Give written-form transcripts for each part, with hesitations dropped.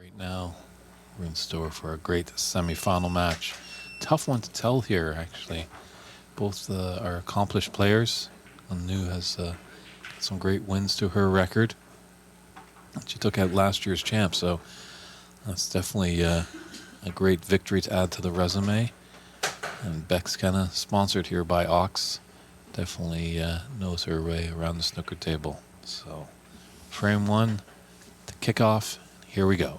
Right now, we're in store for a great semifinal match. Tough one to tell here, actually. Both are accomplished players. Anu has some great wins to her record. She took out last year's champ, so that's definitely a great victory to add to the resume. And Bex Kenna, sponsored here by Ox, definitely knows her way around the snooker table. So, frame one, the kickoff. Here we go.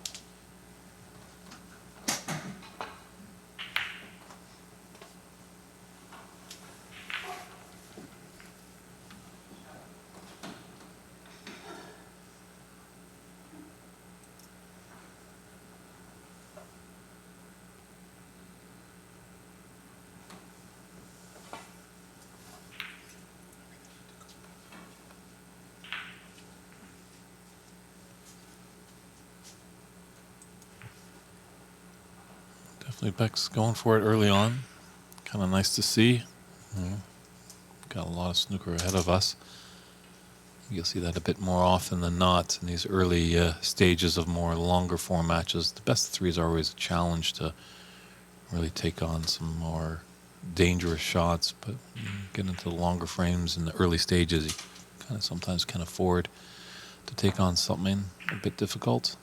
Definitely Beck's going for it early on. Kind of nice to see. Got a lot of snooker ahead of us. You'll see that a bit more often than not in these early stages of more longer form matches. The best of threes are always a challenge to really take on some more dangerous shots, but you get into the longer frames in the early stages, you kind of sometimes can afford to take on something a bit difficult.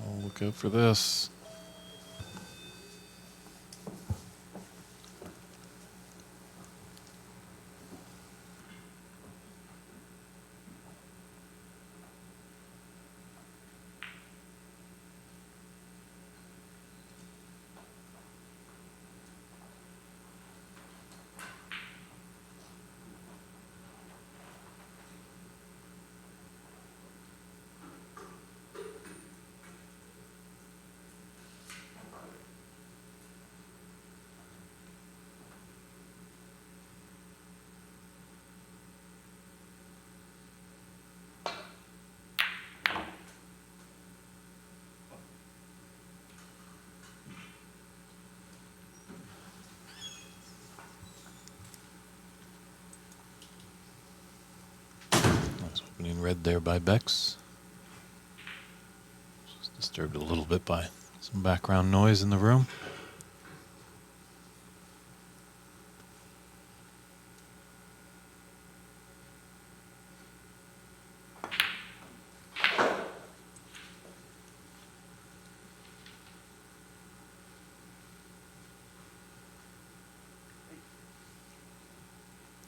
Oh, look out for this. Nice opening red there by Bex. Just disturbed a little bit by some background noise in the room.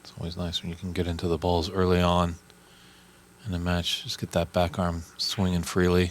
It's always nice when you can get into the balls early on in a match. Just get that back arm swinging freely.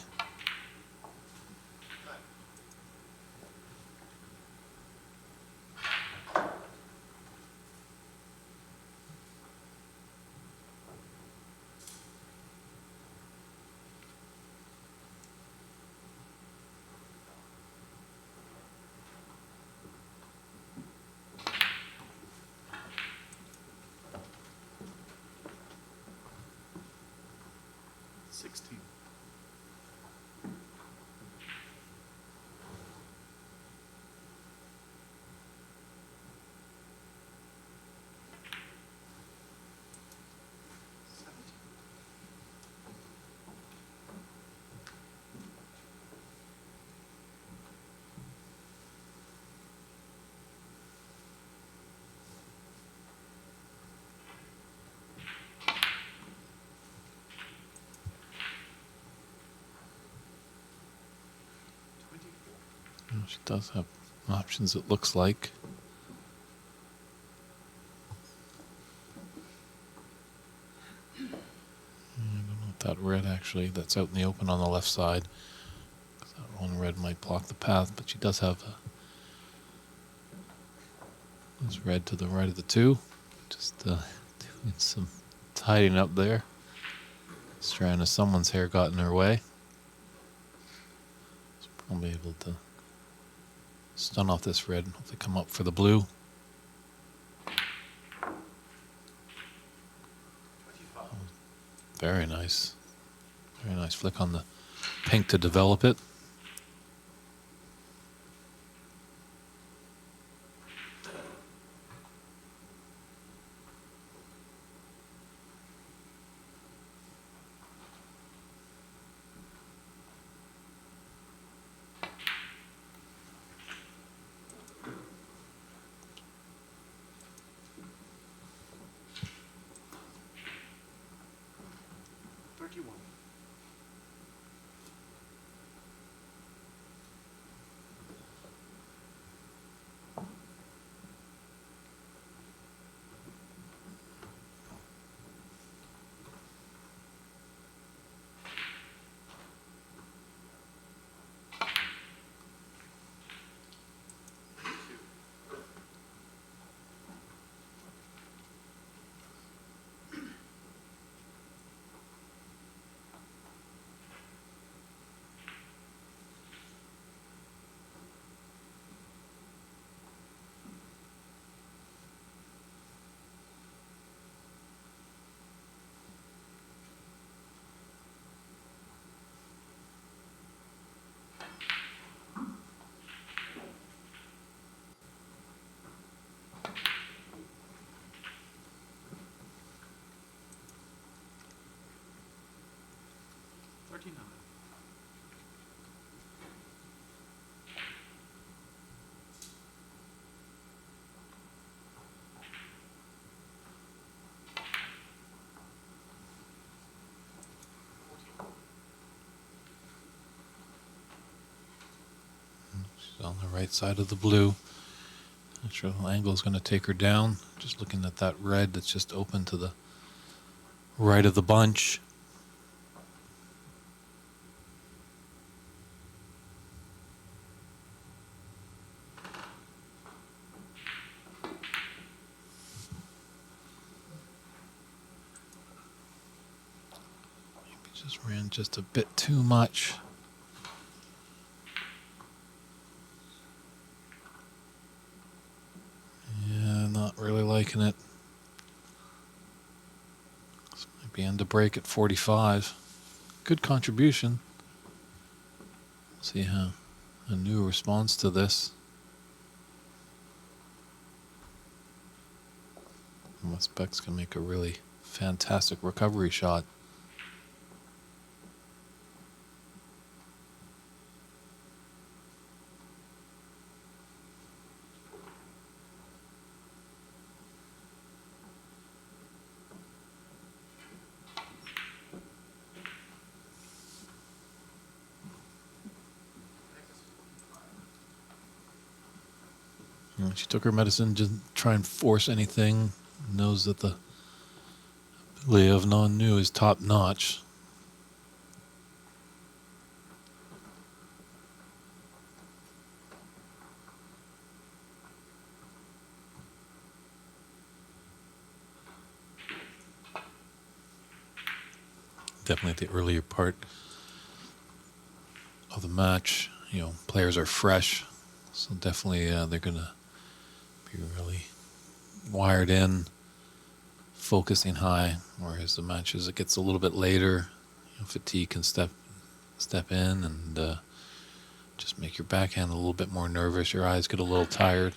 She does have options, it looks like. I don't know if that red actually, that's out in the open on the left side. That one red might block the path, but she does have this red to the right of the two. Just doing some tidying up there. Strand of someone's hair got in her way. So probably able to stun off this red and hopefully come up for the blue. Very nice. Very nice flick on the pink to develop it. She's on the right side of the blue. Not sure the angle is going to take her down. Just looking at that red that's just open to the right of the bunch. Maybe just ran just a bit too much. Yeah, not really liking it. This might be end of break at 45. Good contribution. See how a new response to this. Unless Beck's can make a really fantastic recovery shot. She took her medicine, didn't try and force anything. Knows that the ability of non-new is top notch. Definitely at the earlier part of the match, players are fresh, so definitely they're gonna be really wired in, focusing high. Whereas the matches, it gets a little bit later, fatigue can step in and just make your backhand a little bit more nervous. Your eyes get a little tired.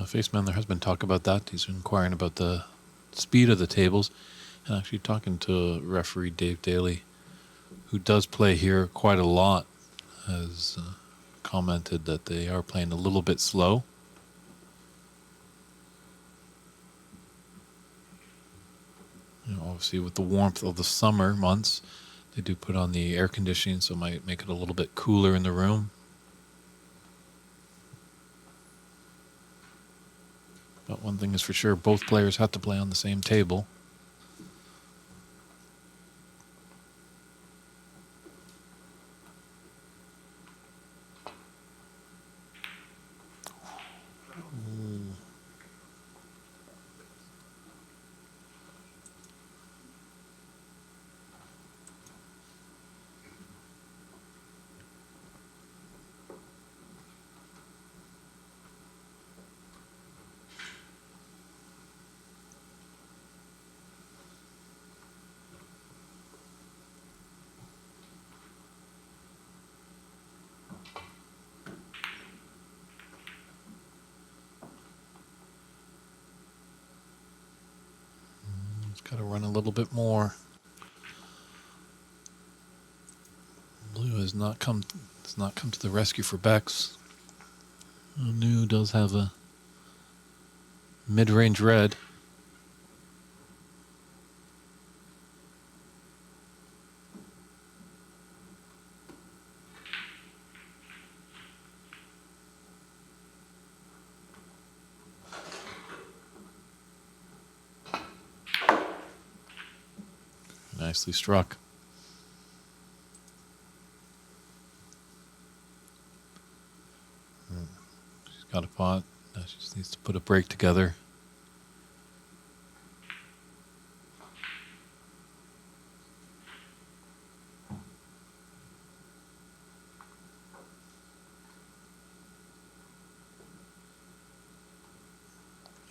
Faceman, there has been talk about that. He's inquiring about the speed of the tables, and actually talking to referee Dave Daly, who does play here quite a lot, has commented that they are playing a little bit slow. Obviously with the warmth of the summer months, they do put on the air conditioning, so it might make it a little bit cooler in the room. But one thing is for sure, both players have to play on the same table. Got to run a little bit more. Blue has not come to the rescue for Bex. Anu does have a mid-range red. Nicely struck. She's got a pot. Now she just needs to put a break together.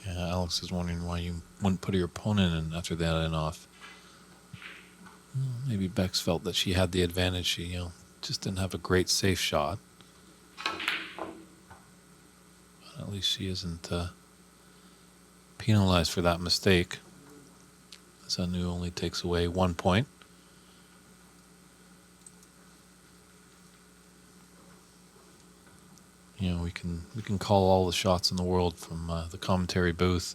Yeah, Alex is wondering why you wouldn't put your opponent in after that and off. Well, maybe Bex felt that she had the advantage. She, just didn't have a great safe shot. But at least she isn't penalized for that mistake. As Anu only takes away 1 point. We can call all the shots in the world from the commentary booth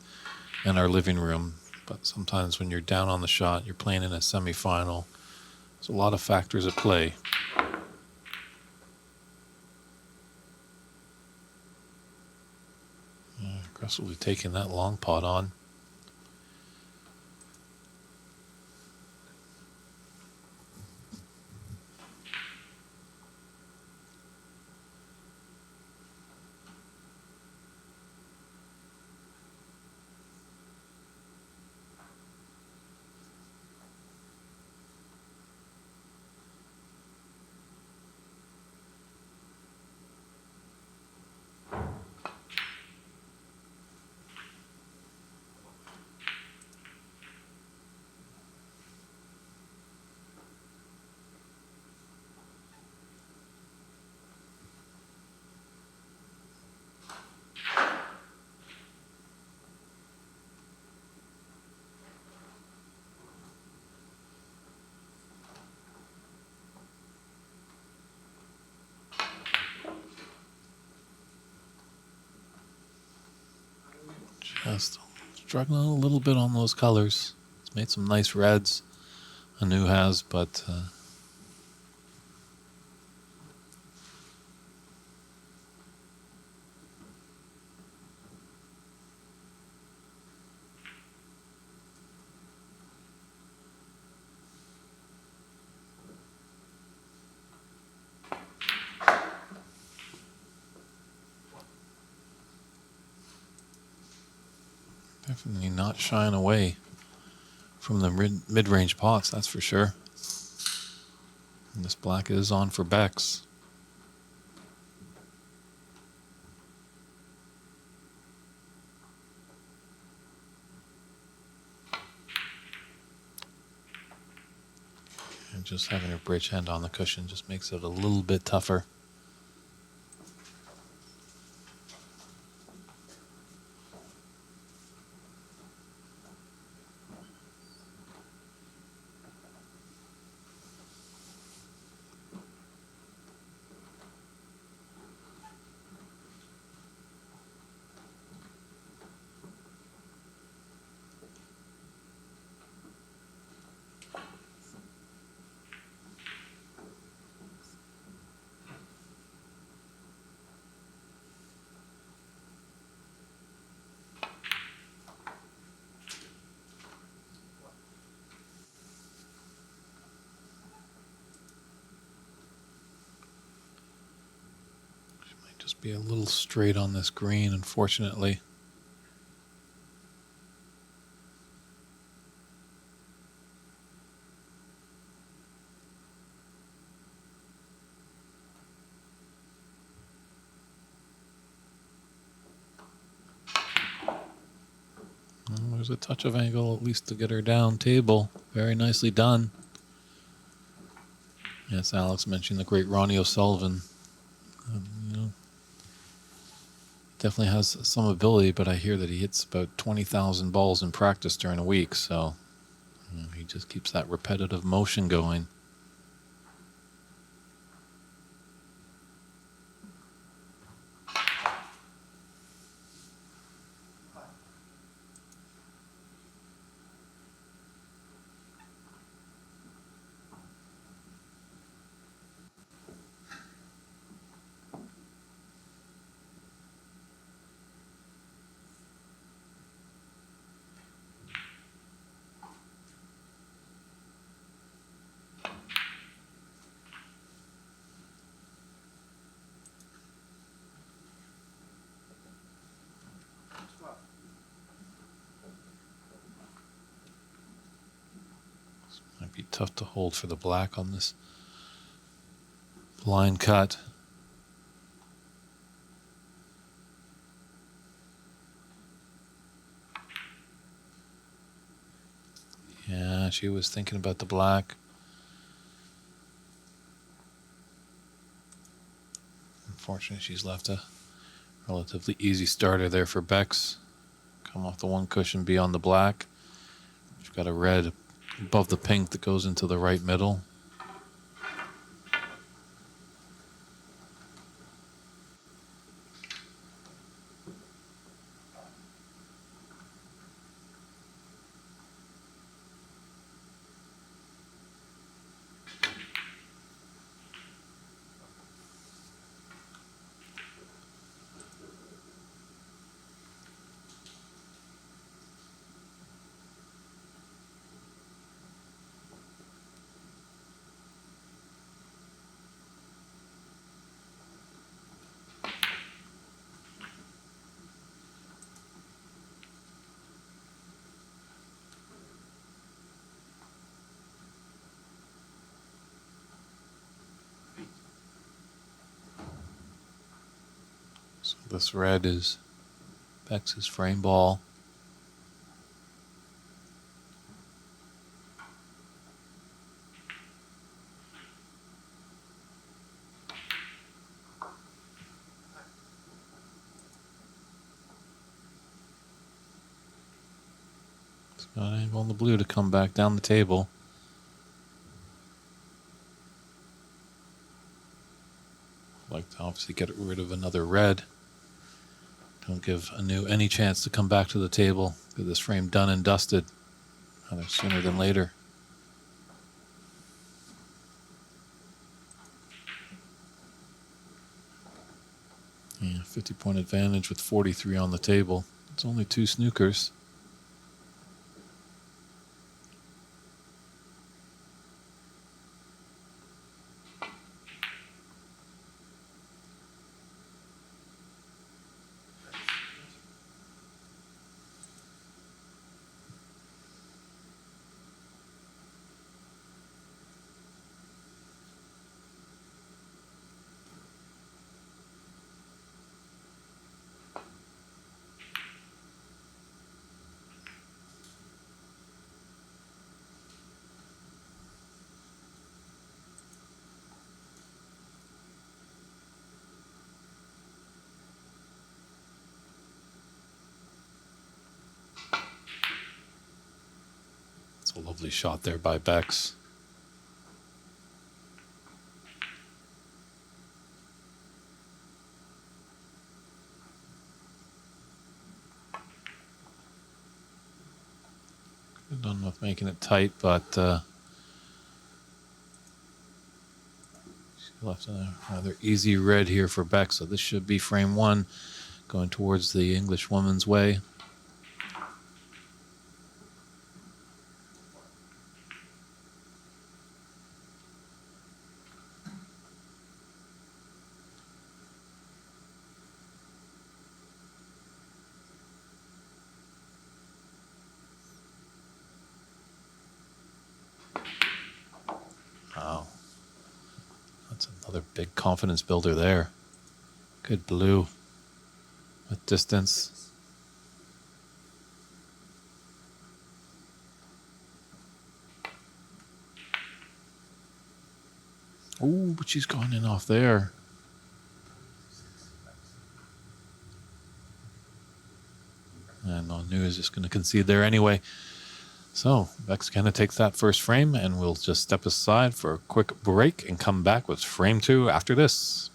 and our living room, but sometimes when you're down on the shot, you're playing in a semifinal. There's a lot of factors at play. Aggressively taking that long pot on. Just struggling a little bit on those colors. It's made some nice reds. Anu has, but definitely not shying away from the mid-range pots, that's for sure. And this black is on for Bex. And just having her bridge hand on the cushion just makes it a little bit tougher. Just be a little straight on this green, unfortunately. Well, there's a touch of angle, at least to get her down table. Very nicely done. Yes, Alex mentioned the great Ronnie O'Sullivan. Definitely has some ability, but I hear that he hits about 20,000 balls in practice during a week, so He just keeps that repetitive motion going. Might be tough to hold for the black on this blind cut. Yeah, she was thinking about the black. Unfortunately, she's left a relatively easy starter there for Bex. Come off the one cushion, be on the black. She's got a red above the pink that goes into the right middle. So this red is Bex's frame ball. It's got an angle on the blue to come back down the table. Like to obviously get rid of another red. Don't give Anu any chance to come back to the table. Get this frame done and dusted rather sooner than later. Yeah, 50-point advantage with 43 on the table. It's only 2 snookers. It's a lovely shot there by Bex. Good done with making it tight, but she left a rather easy red here for Bex. So this should be frame 1 going towards the English woman's way. Wow. That's another big confidence builder there. Good blue with distance. Oh, but she's gone in off there. And Anu is just going to concede there anyway. So Bex Kenna takes that first frame, and we'll just step aside for a quick break and come back with frame 2 after this.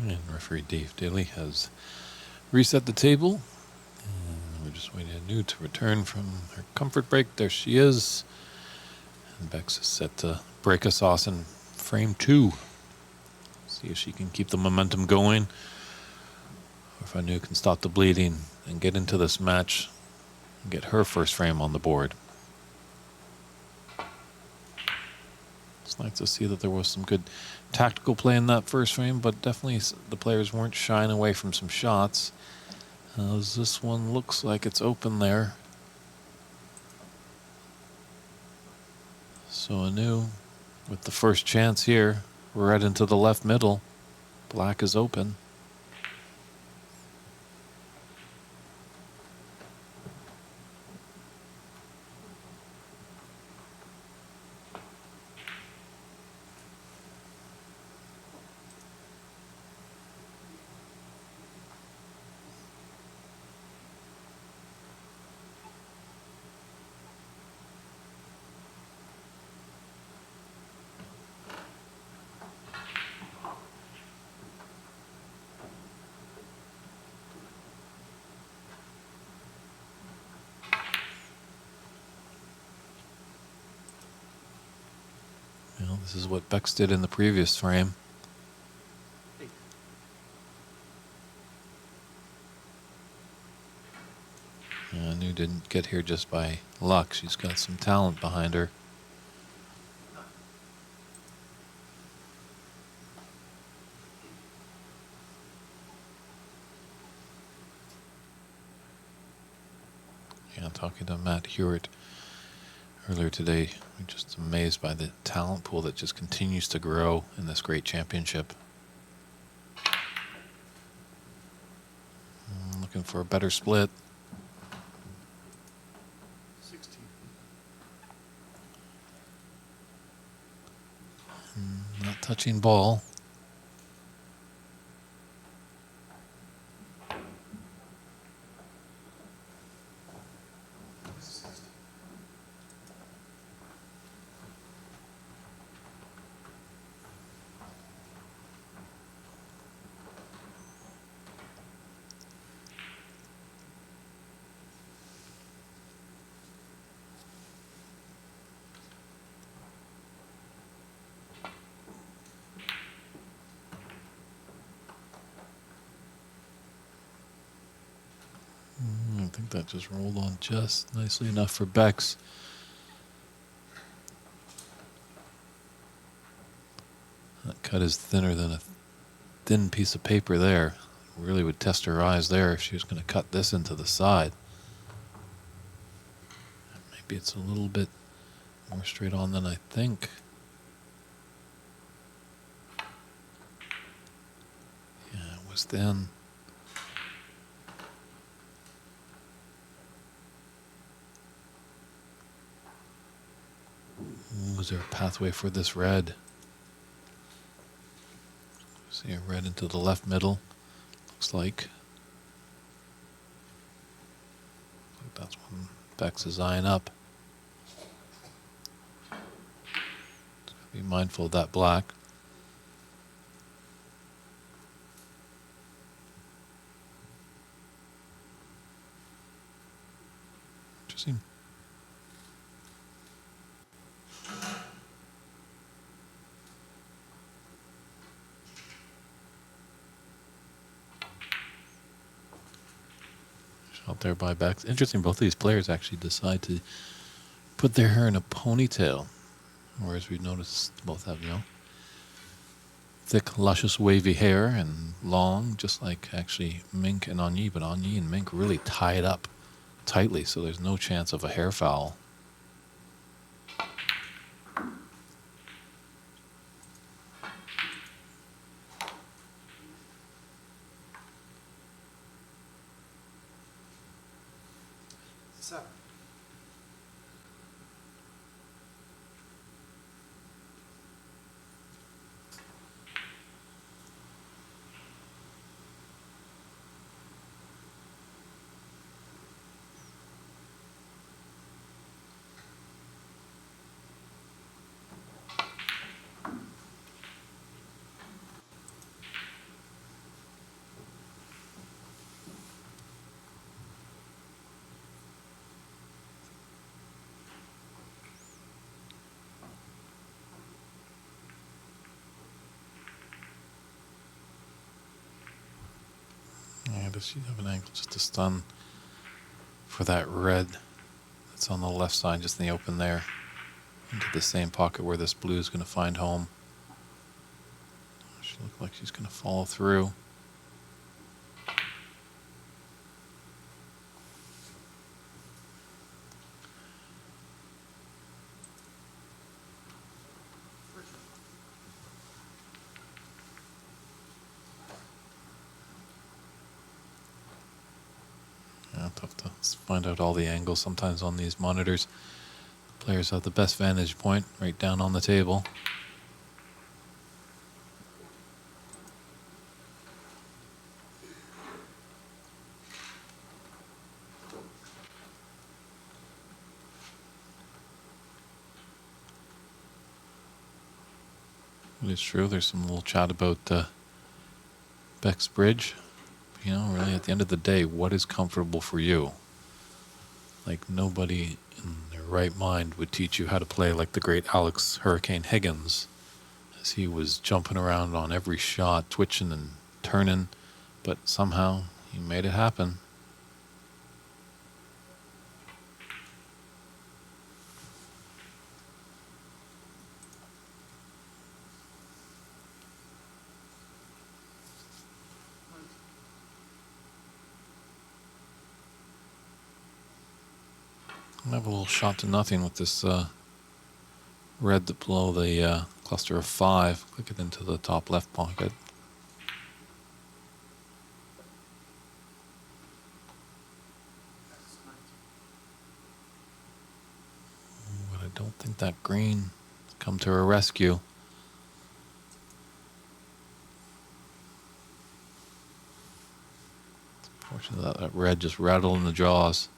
And referee Dave Daly has reset the table. And we're just waiting for Anu to return from her comfort break. There she is. And Bex is set to break us off in frame 2. See if she can keep the momentum going, or if Anu can stop the bleeding and get into this match and get her first frame on the board. It's nice to see that there was some good tactical play in that first frame, but definitely the players weren't shying away from some shots. This one looks like it's open there. So Anu with the first chance here. We're right into the left middle. Black is open. Well, this is what Bex did in the previous frame. Anu didn't get here just by luck. She's got some talent behind her. Yeah, talking to Matt Hewitt earlier today, we're just amazed by the talent pool that just continues to grow in this great championship. Looking for a better split. 16. Not touching ball. I think that just rolled on just nicely enough for Bex. That cut is thinner than a thin piece of paper there. Really would test her eyes there if she was going to cut this into the side. Maybe it's a little bit more straight on than I think. Yeah, it was thin. Was there a pathway for this red? See a red into the left middle. Looks like. That's when Bex is eyeing up. So be mindful of that black. Interesting. Shot there by Bex. Interesting, both of these players actually decide to put their hair in a ponytail. Whereas we've noticed both have, thick, luscious, wavy hair and long, just like actually Mink and Anye. But Anye and Mink really tie it up tightly, so there's no chance of a hair foul. Yeah, does she have an angle just to stun for that red that's on the left side, just in the open there, into the same pocket where this blue is going to find home? She looks like she's going to follow through. Yeah, tough to find out all the angles sometimes on these monitors. Players have the best vantage point right down on the table. It is true, there's some little chat about Beck's Bridge. Really at the end of the day, what is comfortable for you? Like, nobody in their right mind would teach you how to play like the great Alex Hurricane Higgins, as he was jumping around on every shot, twitching and turning, but somehow he made it happen. I have a little shot to nothing with this red below the cluster of 5. Click it into the top left pocket. But I don't think that green has come to her rescue. Fortunately, that red just rattled in the jaws.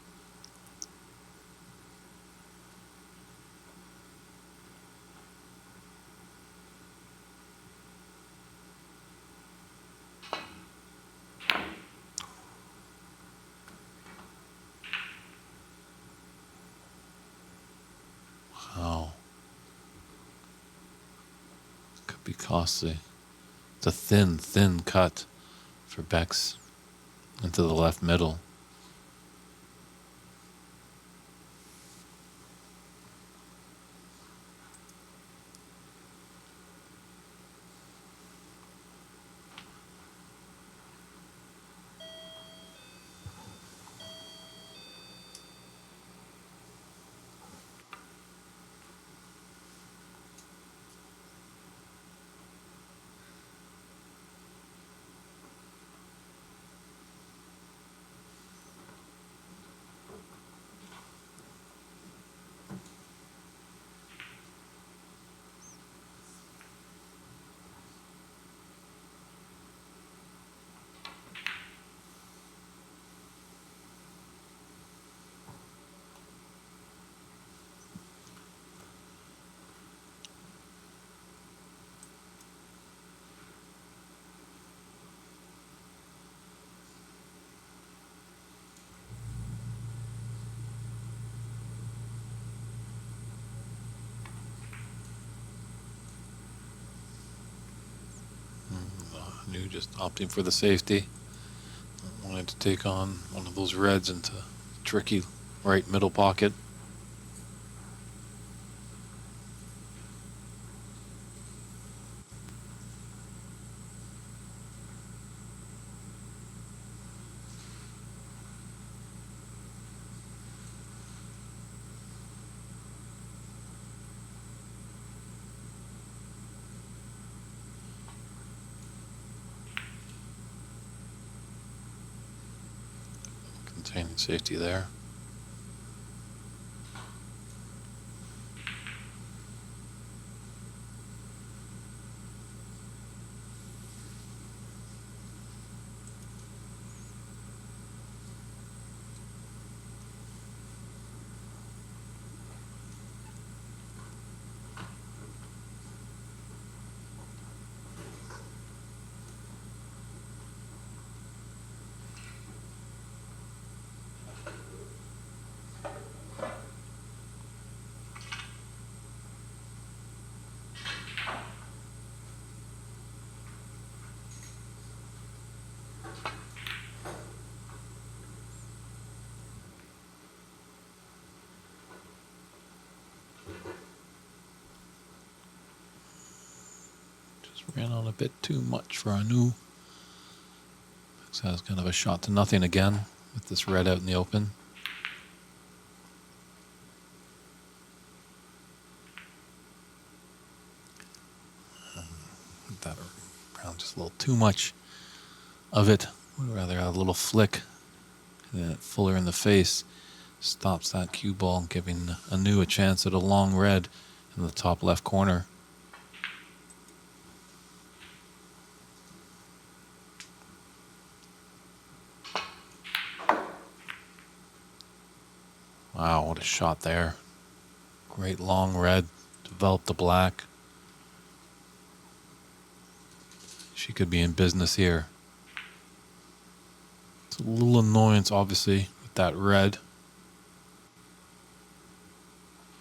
Wow. Could be costly. It's a thin, thin cut for Beck's into the left middle. Anu just opting for the safety. Wanted to take on one of those reds into tricky right middle pocket. Containing safety there. Ran on a bit too much for Anu. So that's kind of a shot to nothing again with this red out in the open. That around just a little too much of it. Would rather have a little flick fuller in the face. Stops that cue ball, giving Anu a chance at a long red in the top left corner. Wow, what a shot there. Great long red, developed the black. She could be in business here. It's a little annoyance, obviously, with that red.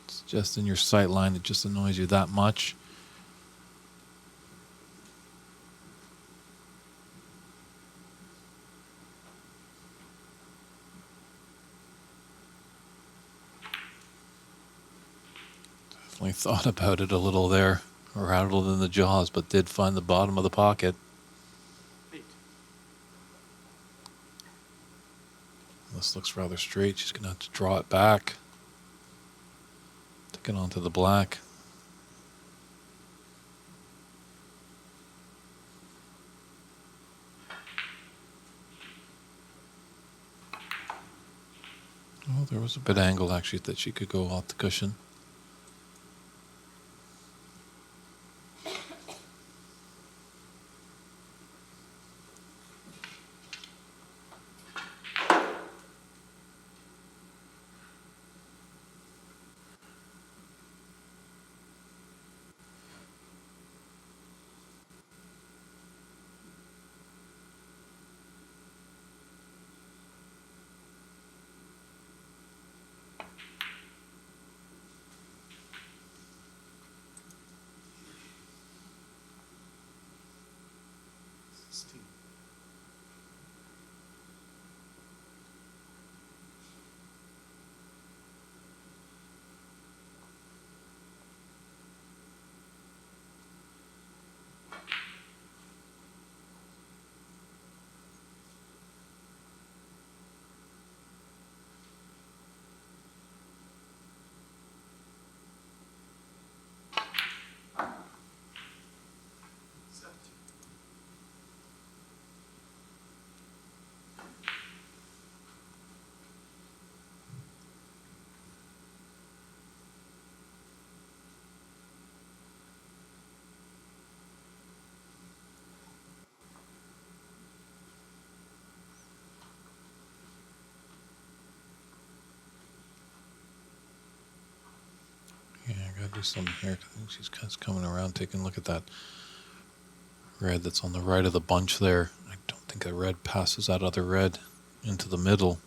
It's just in your sight line, it just annoys you that much. Definitely thought about it a little there, rattled in the jaws, but did find the bottom of the pocket. This looks rather straight. She's going to have to draw it back. Take it onto the black. Oh, there was a bit of angle actually that she could go off the cushion. Yeah, I gotta do something here. I think she's kind of coming around, taking a look at that red that's on the right of the bunch there. I don't think that red passes that other red into the middle.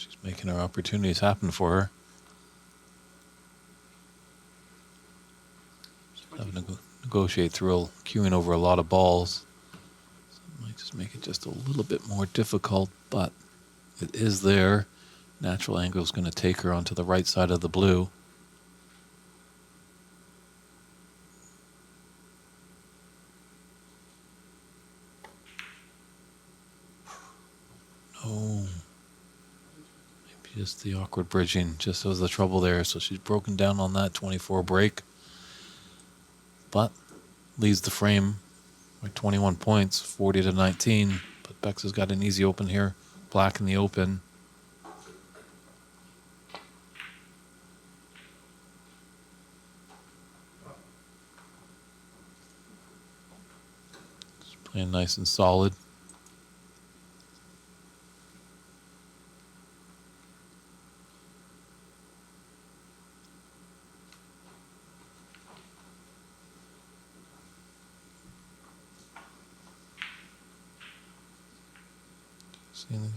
She's making her opportunities happen for her. Having to negotiate through queuing over a lot of balls. So it might just make it just a little bit more difficult, but it is there. Natural angle is going to take her onto the right side of the blue. No. Maybe just the awkward bridging just was the trouble there. So she's broken down on that 24 break. But leads the frame by 21 points, 40-19. But Bex has got an easy open here. Black in the open. She's playing nice and solid.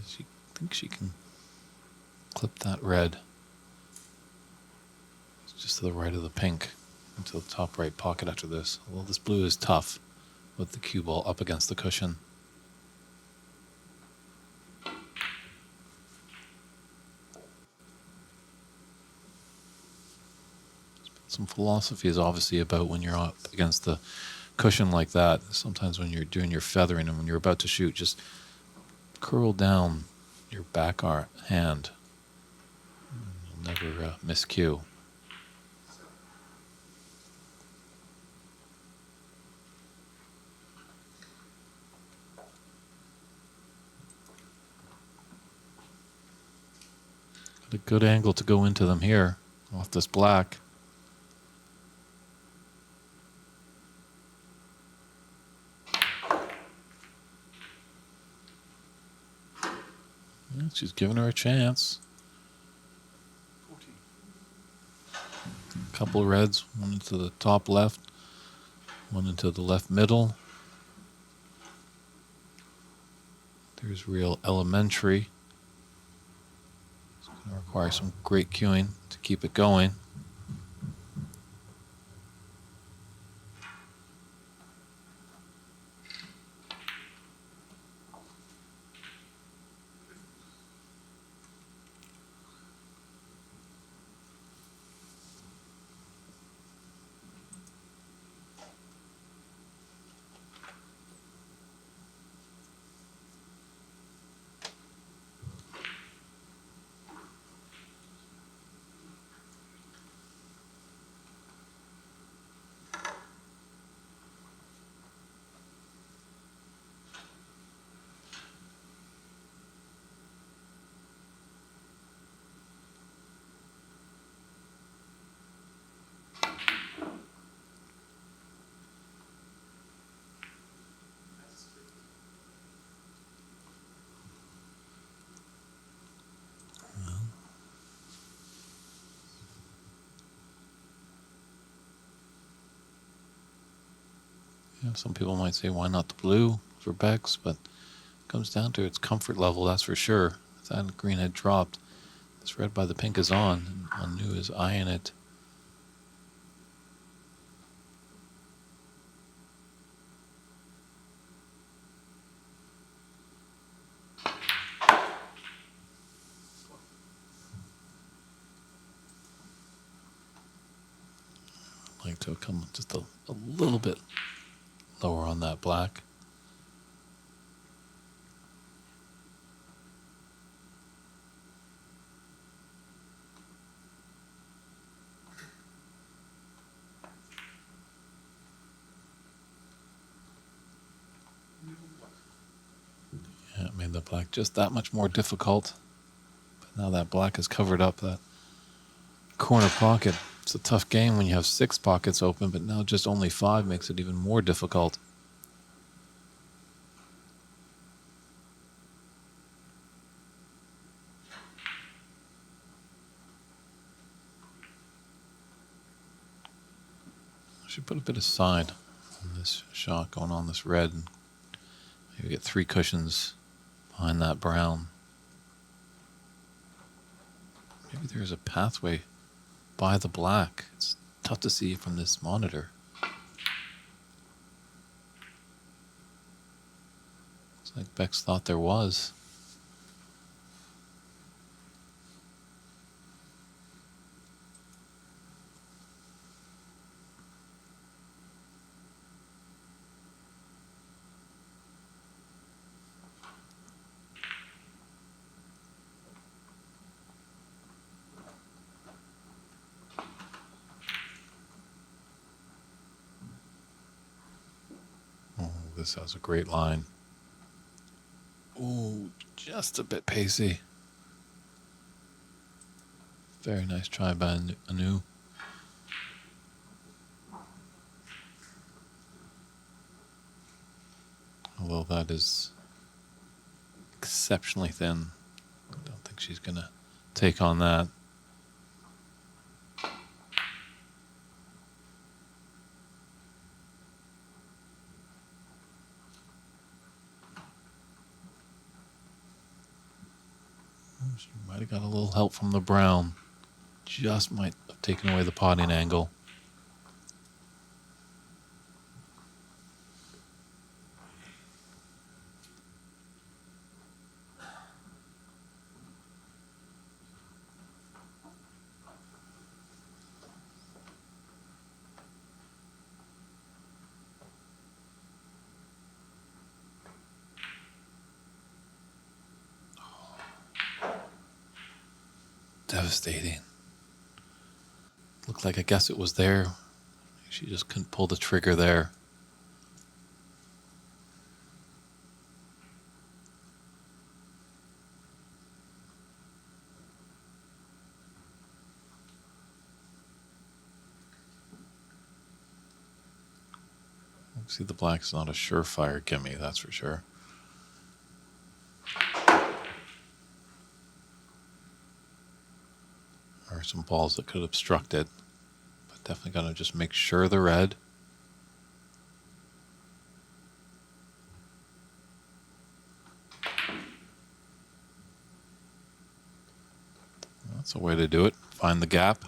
She thinks she can clip that red. It's just to the right of the pink, into the top right pocket after this. Well, this blue is tough with the cue ball up against the cushion. Some philosophy is obviously about when you're up against the cushion like that. Sometimes when you're doing your feathering and when you're about to shoot, just curl down your back hand. You'll never miss cue. Got a good angle to go into them here off this black. Yeah, she's giving her a chance. 40. A couple of reds, one into the top left, one into the left middle. There's real elementary. It's going to require some great cueing to keep it going. Yeah, some people might say, why not the blue for Bex? But it comes down to its comfort level, that's for sure. If that green had dropped, this red by the pink is on, and Anu is eyeing it. I'd like to come just a little bit lower on that black. Yeah, it made the black just that much more difficult. But now that black has covered up that corner pocket. It's a tough game when you have 6 pockets open, but now just only 5 makes it even more difficult. I should put a bit aside on this shot going on this red. And maybe get 3 cushions behind that brown. Maybe there's a pathway by the black. It's tough to see from this monitor. Looks like Bex thought there was. Oh, this has a great line. Ooh, just a bit pacey. Very nice try by Anu. Although that is exceptionally thin. I don't think she's going to take on that. She might have got a little help from the brown. Just might have taken away the potting angle. Devastating. Looked like, I guess it was there. She just couldn't pull the trigger there. See, the black's not a surefire gimme, that's for sure. There are some balls that could obstruct it, but definitely got to just make sure the red. That's a way to do it. Find the gap.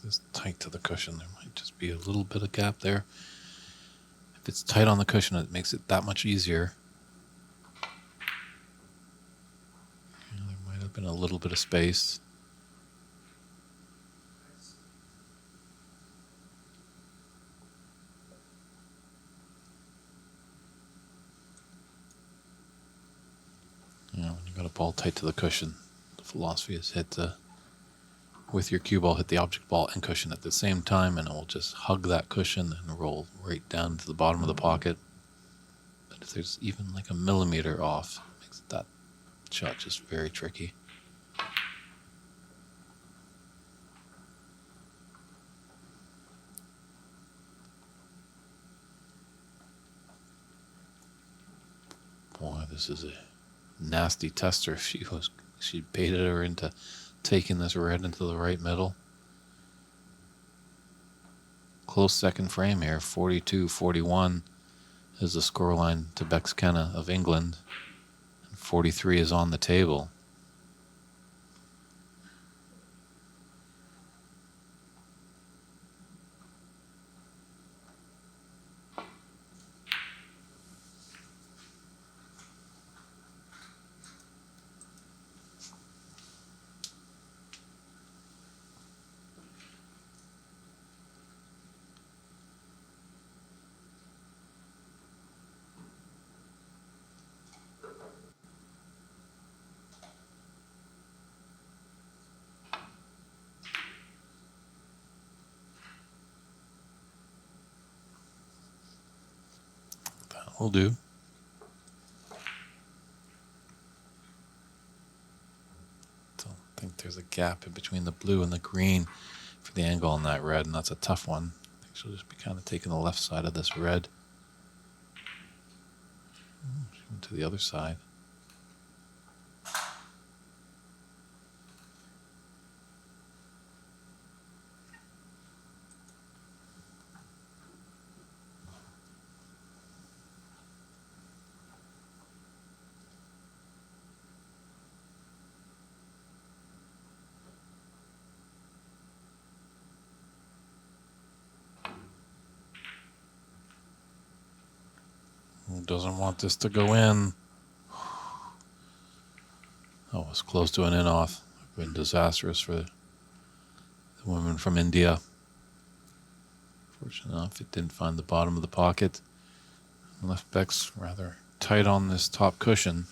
This tight to the cushion, there might just be a little bit of gap there. If it's tight on the cushion, it makes it that much easier. There might have been a little bit of space. When you got a ball tight to the cushion, the philosophy is hit with your cue ball, hit the object ball and cushion at the same time, and it will just hug that cushion and roll right down to the bottom of the pocket. But if there's even like a millimeter off, it makes that shot just very tricky. Boy, this is a nasty tester. She baited her into taking this red into the right middle. Close second frame here, 42-41 is the scoreline to Bex Kenna of England. And 43 is on the table. Will do. Don't think there's a gap in between the blue and the green for the angle on that red, and that's a tough one. I think she'll just be kind of taking the left side of this red. She went to the other side. Doesn't want this to go in. Oh, it's close to an in-off. Been disastrous for the women from India. Fortunate enough, it didn't find the bottom of the pocket. Left Beck's rather tight on this top cushion.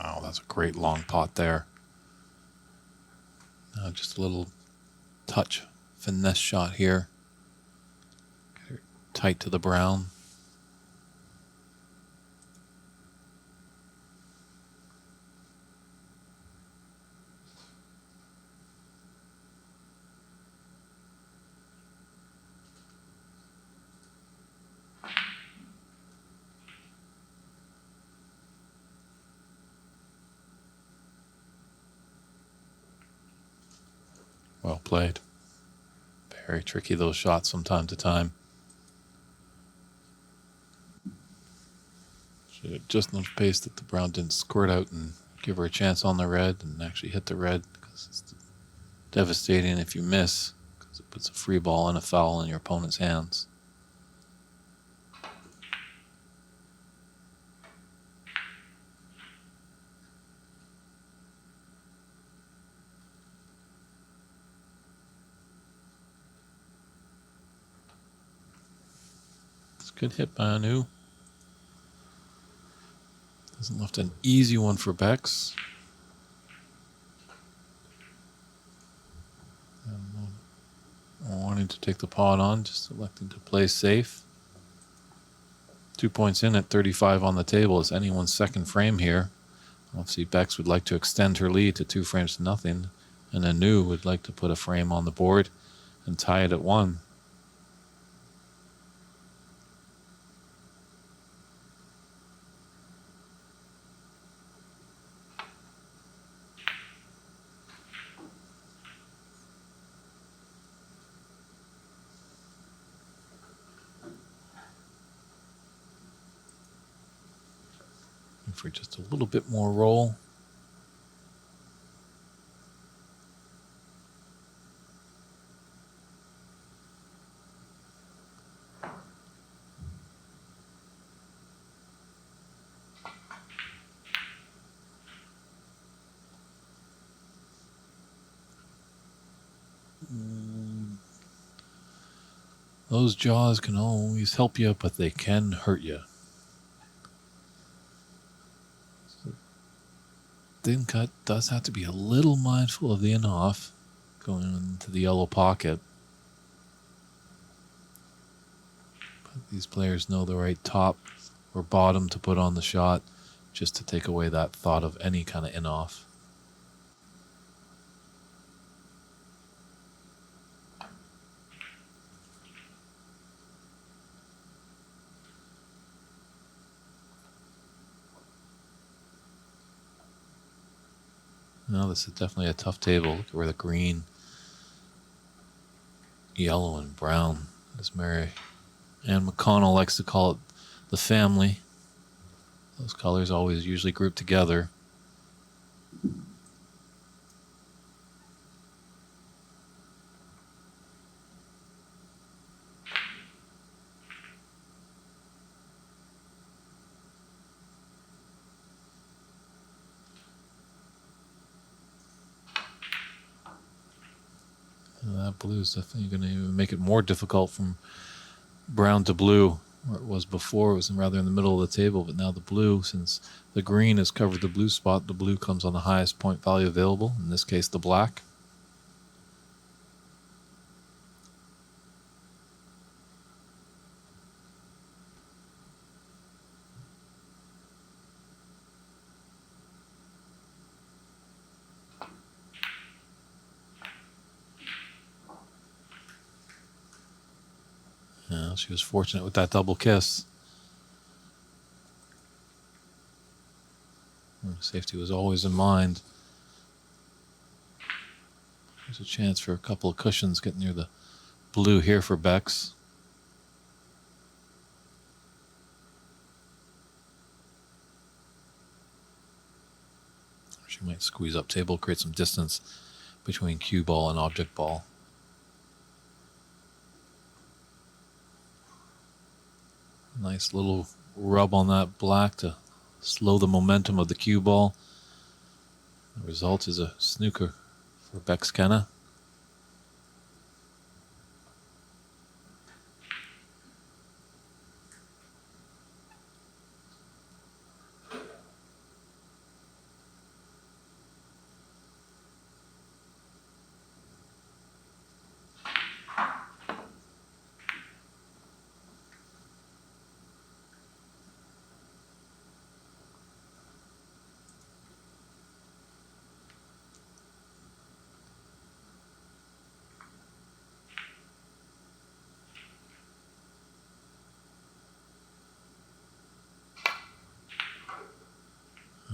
Oh, that's a great long pot there. Just a little touch finesse shot here. Get her tight to the brown. Well played. Very tricky, those shots from time to time. She had just enough pace that the brown didn't squirt out and give her a chance on the red and actually hit the red, because it's devastating if you miss, because it puts a free ball and a foul in your opponent's hands. Good hit by Anu. Hasn't left an easy one for Bex. Wanting to take the pot on, just electing to play safe. 2 points in at 35 on the table is anyone's second frame here. Obviously, Bex would like to extend her lead to 2 frames to nothing, and Anu would like to put a frame on the board and tie it at 1. For just a little bit more roll. Those jaws can always help you, but they can hurt you. Thin cut does have to be a little mindful of the in-off going into the yellow pocket. But these players know the right top or bottom to put on the shot, just to take away that thought of any kind of in-off. No, this is definitely a tough table. Look at where the green, yellow, and brown, as Mary Ann McConnell likes to call it, the family. Those colors always usually group together. That blue is definitely going to make it more difficult from brown to blue, where it was before. It was rather in the middle of the table, but now the blue, since the green has covered the blue spot, the blue comes on the highest point value available, in this case the black. Yeah, she was fortunate with that double kiss. Safety was always in mind. There's a chance for a couple of cushions getting near the blue here for Bex. She might squeeze up table, create some distance between cue ball and object ball. Nice little rub on that black to slow the momentum of the cue ball. The result is a snooker for Bex Kenna.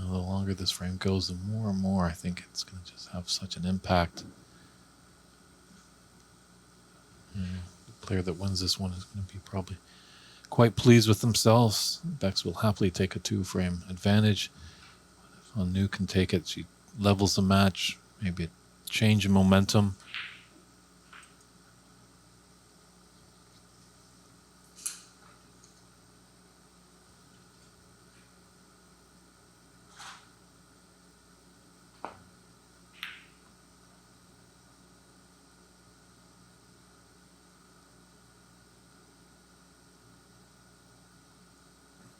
The longer this frame goes, the more and more I think it's going to just have such an impact. The player that wins this one is going to be probably quite pleased with themselves. Bex will happily take a 2-frame advantage. If Anu can take it, she levels the match, maybe a change in momentum.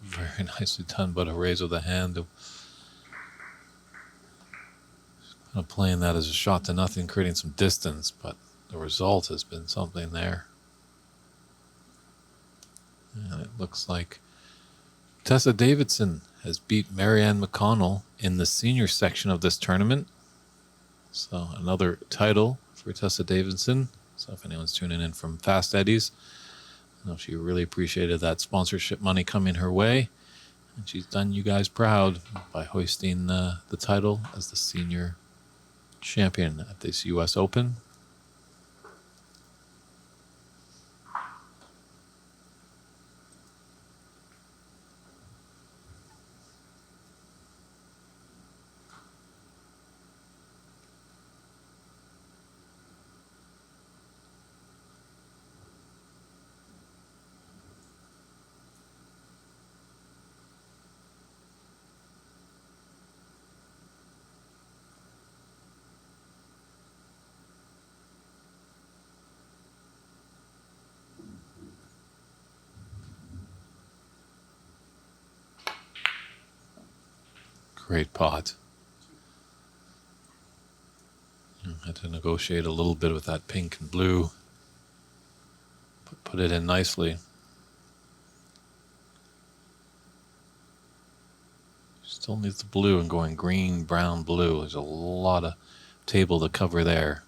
Very nicely done, but a raise of the hand. Kind of playing that as a shot to nothing, creating some distance, but the result has been something there. And it looks like Tessa Davidson has beat Marianne McConnell in the senior section of this tournament. So another title for Tessa Davidson. So if anyone's tuning in from Fast Eddies, I know she really appreciated that sponsorship money coming her way. And she's done you guys proud by hoisting the title as the senior champion at this U.S. Open. Great pot. Had to negotiate a little bit with that pink and blue. But put it in nicely. Still needs the blue and going green, brown, blue. There's a lot of table to cover there.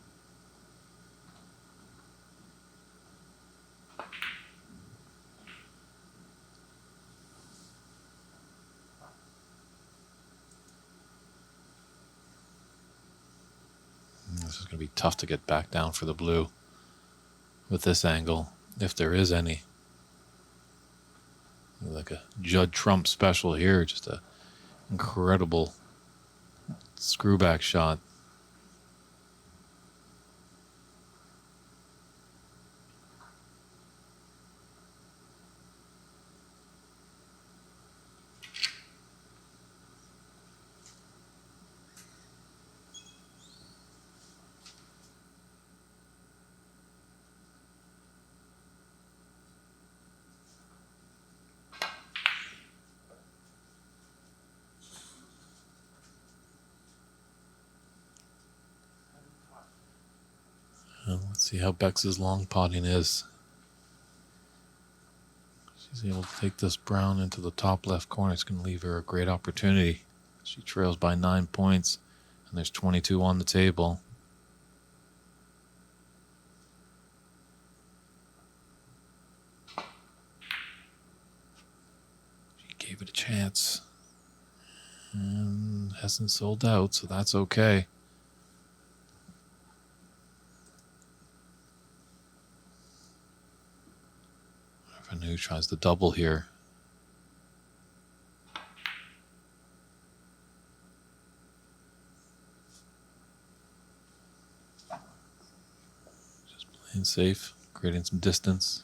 This is going to be tough to get back down for the blue with this angle, if there is any. Like a Judd Trump special here, just a incredible screwback shot. Let's see how Bex's long potting is. She's able to take this brown into the top left corner. It's going to leave her a great opportunity. She trails by 9 points, and there's 22 on the table. Give it a chance. And hasn't sold out, so that's okay. Anu tries the double here. Just playing safe, creating some distance.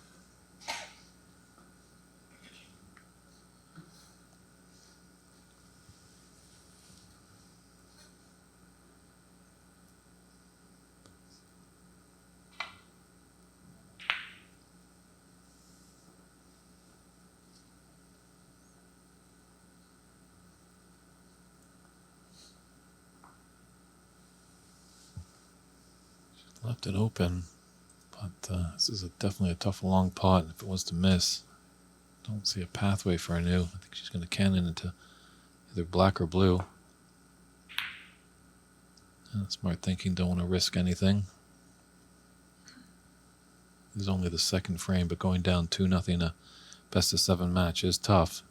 Left it open, but this is definitely a tough long pot. If it was to miss, don't see a pathway for Anu. I think she's going to cannon into either black or blue. And smart thinking, don't want to risk anything. This is only the second frame, but going down 2-0 a best of 7 match is tough.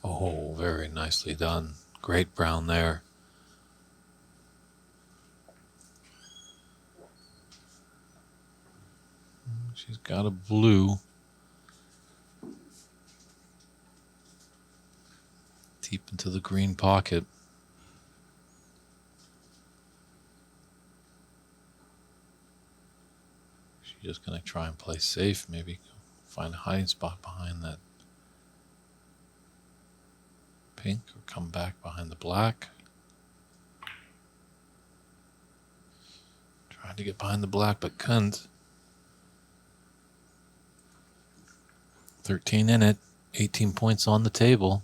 Oh, very nicely done. Great brown there. She's got a blue. Deep into the green pocket. She's just going to try and play safe. Maybe find a hiding spot behind that pink or come back behind the black. Tried to get behind the black but couldn't. 13 in it, 18 points on the table.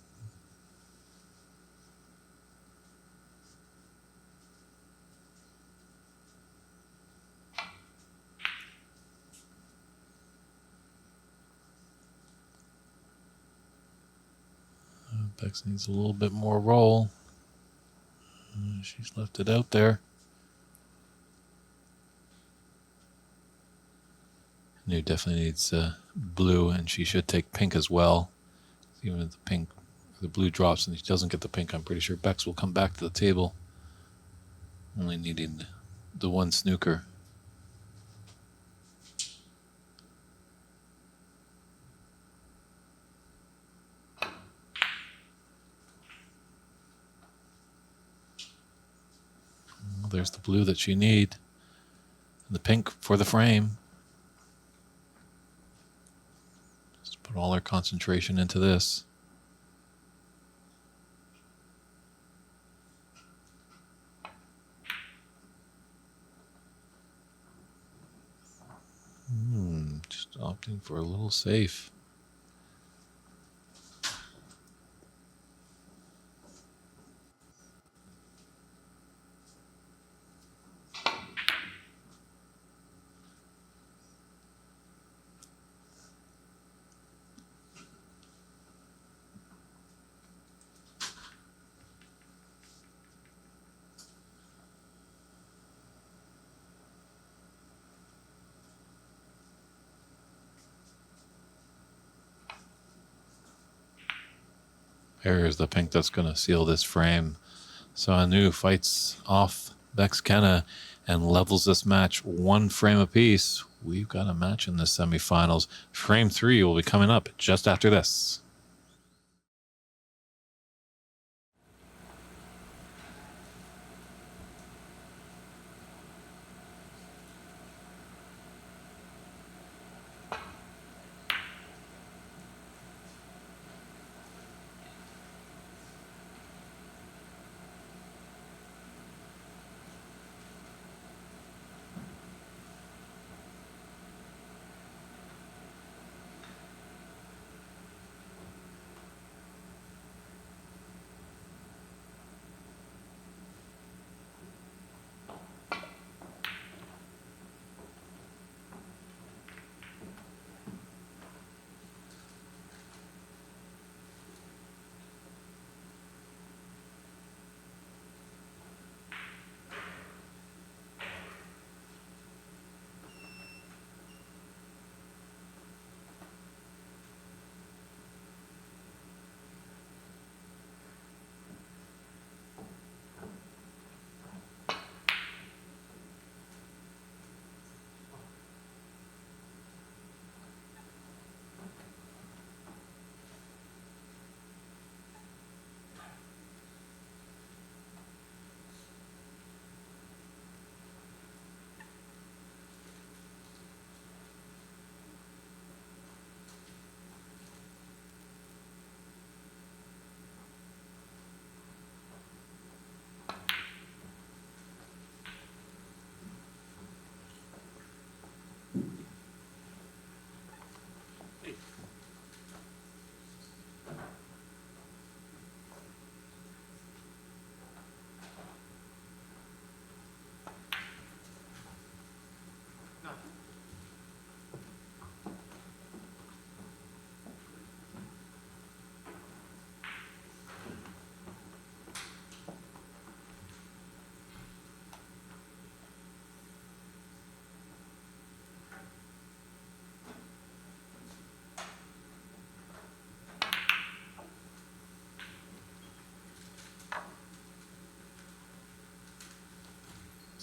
Bex needs a little bit more roll. She's left it out there. New definitely needs blue, and she should take pink as well. Even if the blue drops and she doesn't get the pink, I'm pretty sure Bex will come back to the table. Only needing the one snooker. Well, there's the blue that she needs. And the pink for the frame. Just put all her concentration into this. Just opting for a little safe. Here's the pink that's going to seal this frame. So Anu fights off Bex Kenna and levels this match 1 frame apiece. We've got a match in the semifinals. Frame 3 will be coming up just after this.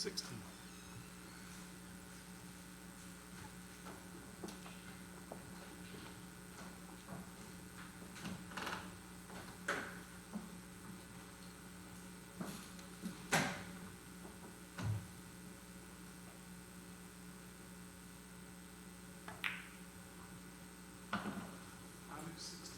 60. Alex 60.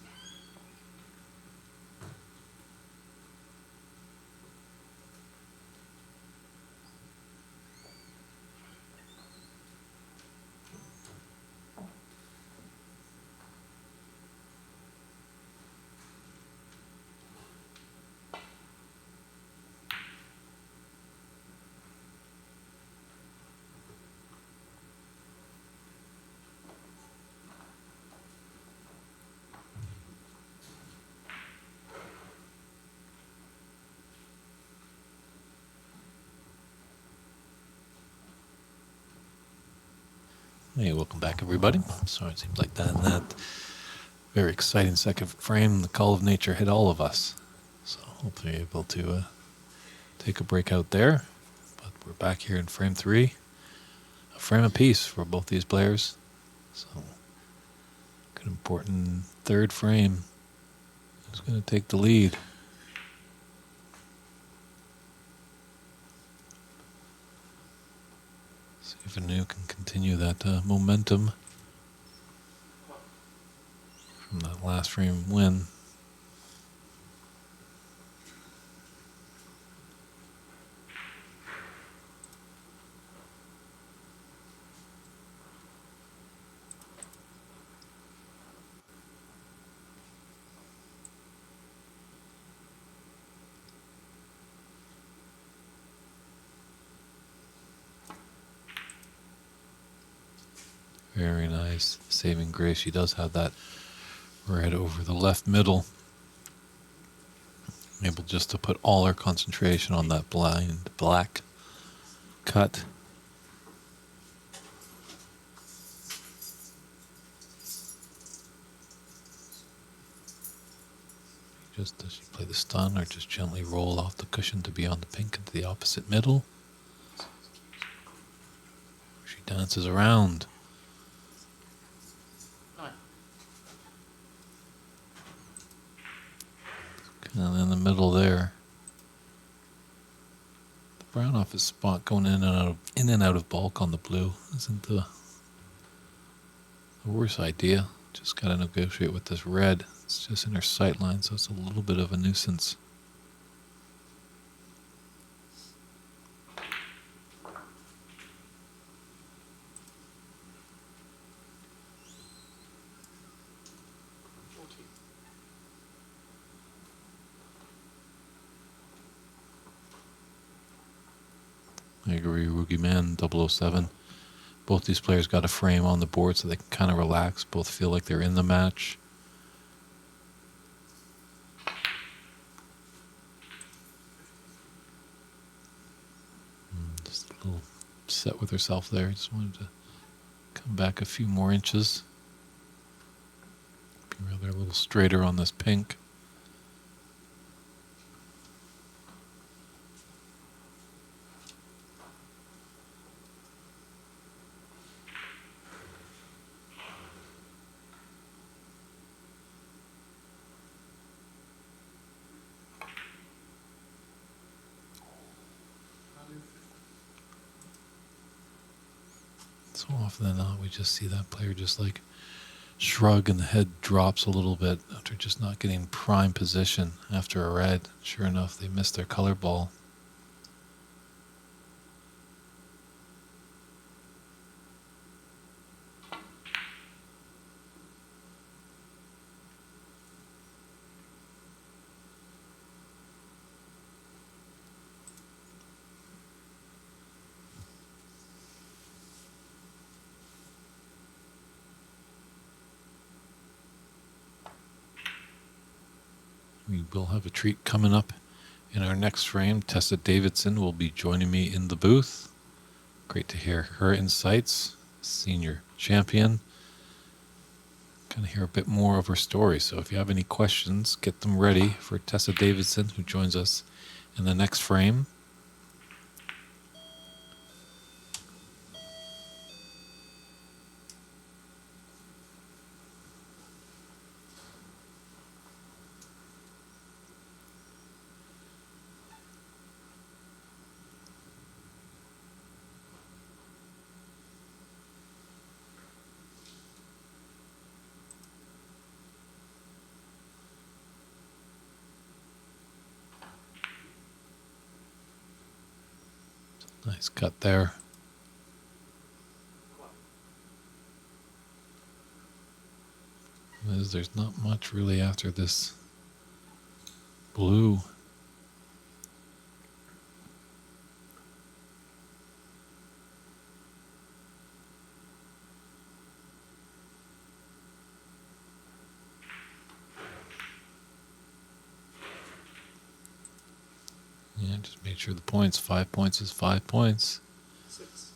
Hey, welcome back, everybody. So it seems like that very exciting second frame, the call of nature hit all of us. So hopefully able to take a break out there. But we're back here in frame 3. A frame apiece for both these players. So good important third frame. Who's going to take the lead? See if Anu can continue that momentum from that last frame win. Very nice. Saving grace. She does have that red over the left middle. Able just to put all her concentration on that blind black cut. Just does she play the stun or just gently roll off the cushion to be on the pink into the opposite middle? She dances around. And in the middle there, the brown off his spot going in and out of bulk on the blue isn't the worst idea. Just got to negotiate with this red. It's just in her sight line, so it's a little bit of a nuisance. I agree, Rookie Man 007. Both these players got a frame on the board so they can kind of relax. Both feel like they're in the match. Just a little set with herself there. Just wanted to come back a few more inches. Be rather a little straighter on this pink. So often than not, we just see that player just like shrug and the head drops a little bit after just not getting prime position after a red. Sure enough, they missed their color ball. We will have a treat coming up in our next frame. Tessa Davidson will be joining me in the booth. Great to hear her insights, senior champion. Kind of hear a bit more of her story. So if you have any questions, get them ready for Tessa Davidson, who joins us in the next frame. Nice cut there. There's not much really after this blue. Yeah, just made sure the points. 5 points is 5 points. 6.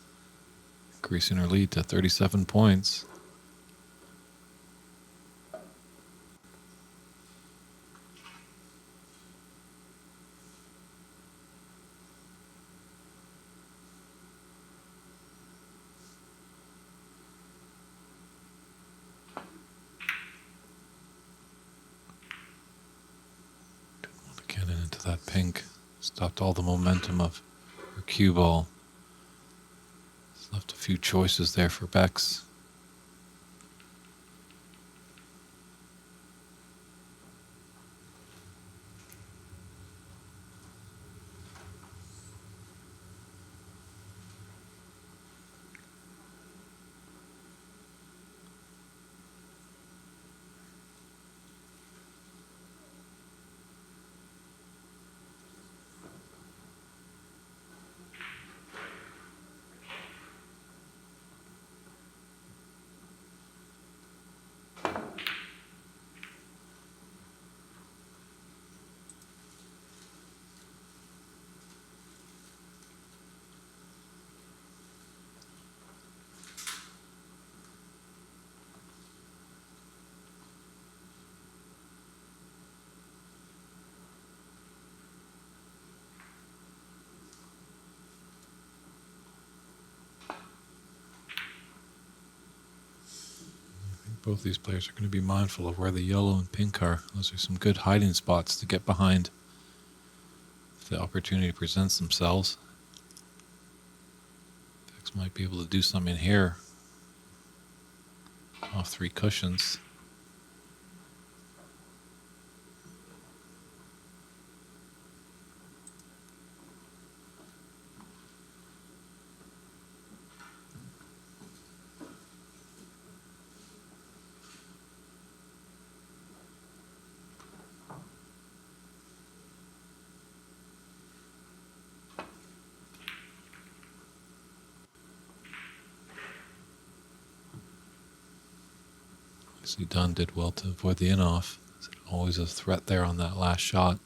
Increasing her lead to 37 points. Didn't want to cannon into that pink. Stopped all the momentum of her cue ball. Just left a few choices there for Bex. Both these players are going to be mindful of where the yellow and pink are. Those are some good hiding spots to get behind if the opportunity presents themselves. Bex might be able to do something here. Off 3 cushions. See, Dunn did well to avoid the in-off. Always a threat there on that last shot.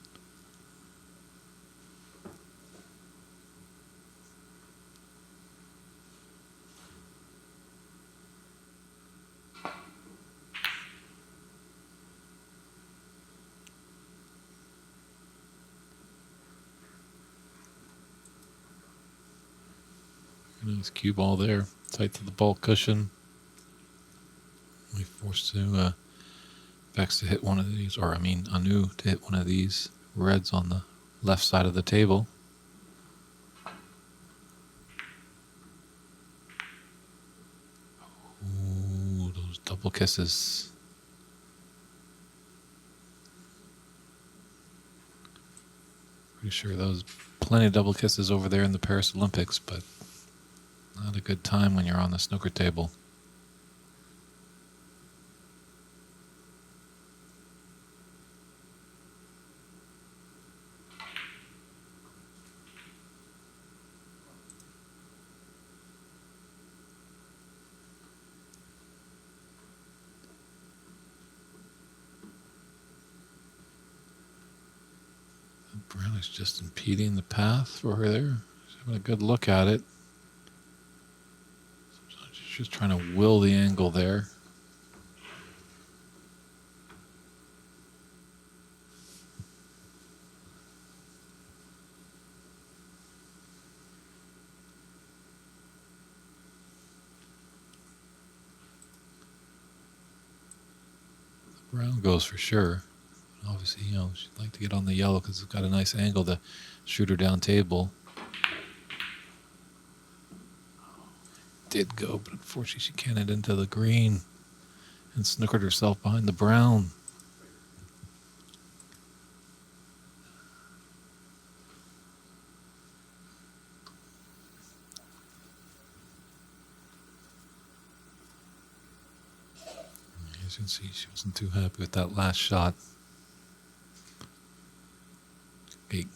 Nice cue ball there, tight to the ball cushion. We forced to Bex to hit one of these, or I mean Anu to hit one of these reds on the left side of the table. Ooh, those double kisses. Pretty sure those plenty of double kisses over there in the Paris Olympics, but not a good time when you're on the snooker table. Brown is just impeding the path for her there. She's having a good look at it. Sometimes she's just trying to will the angle there. The brown goes for sure. Obviously, she'd like to get on the yellow because it's got a nice angle to shoot her down table. Did go, but unfortunately she cannoned into the green and snookered herself behind the brown. As you can see, she wasn't too happy with that last shot.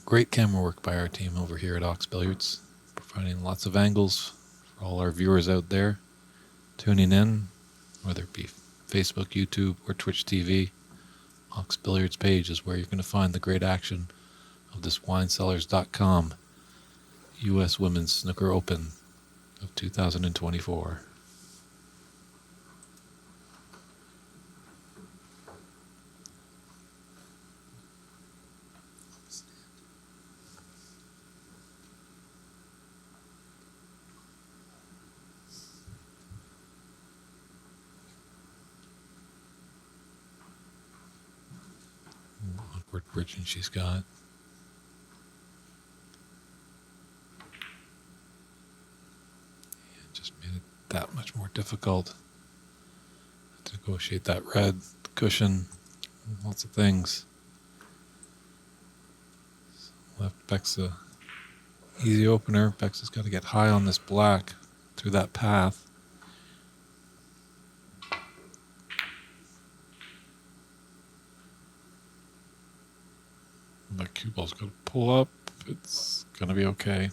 Great camera work by our team over here at Ox Billiards, providing lots of angles for all our viewers out there tuning in, whether it be Facebook, YouTube, or Twitch TV. Ox Billiards page is where you're going to find the great action of this WineCellars.com U.S. Women's Snooker Open of 2024. Awkward bridging she's got. It just made it that much more difficult to negotiate that red cushion, lots of things. So left Bexa easy opener. Bexa's got to get high on this black through that path. The cue ball's going to pull up. It's going to be okay.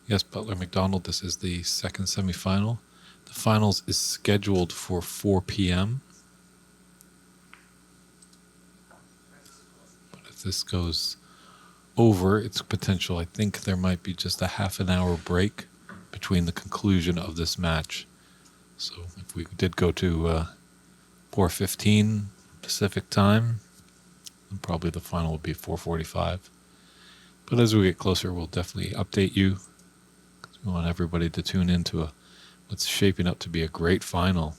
Yes, Butler McDonald, this is the second semifinal. The finals is scheduled for 4 p.m. But if this goes over its potential, I think there might be just a half an hour break between the conclusion of this match. So if we did go to 4:15 Pacific time, then probably the final would be 4:45. But as we get closer, we'll definitely update you. We want everybody to tune into what's shaping up to be a great final.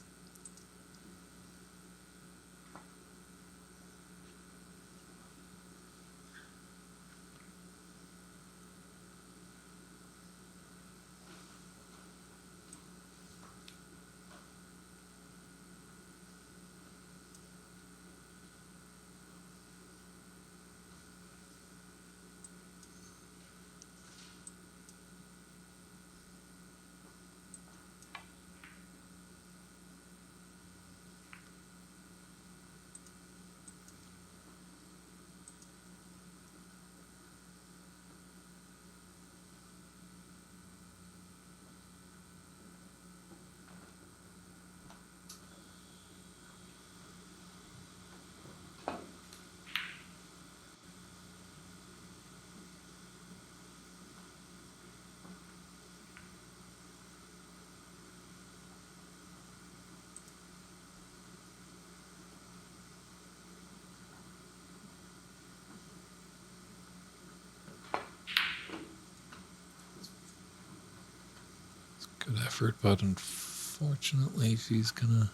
Good effort, but unfortunately she's gonna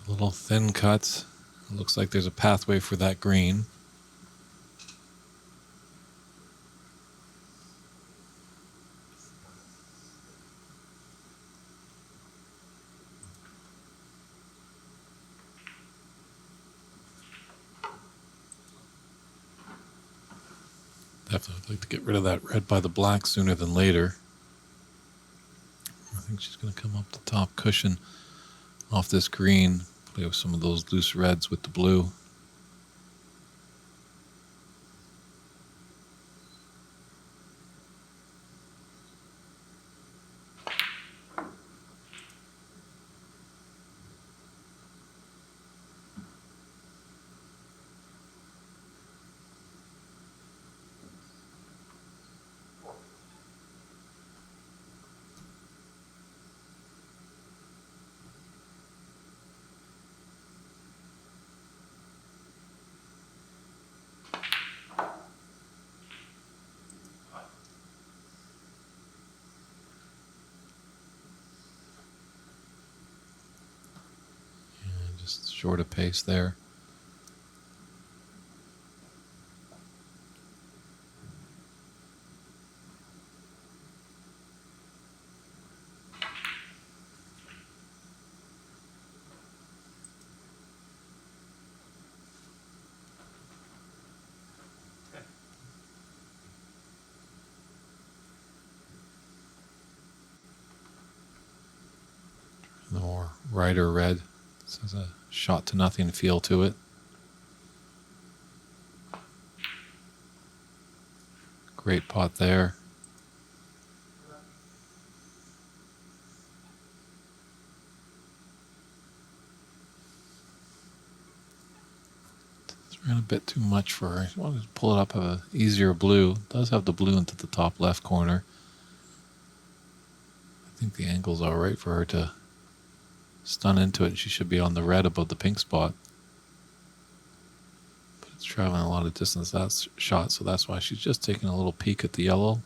a little thin cuts. It looks like there's a pathway for that green. Definitely would like to get rid of that red by the black sooner than later. I think she's going to come up the top cushion off this green, play with some of those loose reds with the blue. Just short of pace there. White or red. This has a shot to nothing feel to it. Great pot there. Ran a bit too much for her. She wanted to pull it up, have an easier blue. It does have the blue into the top left corner. I think the angle's all right for her to stun into it. She should be on the red above the pink spot. But it's traveling a lot of distance, that shot, so that's why she's just taking a little peek at the yellow.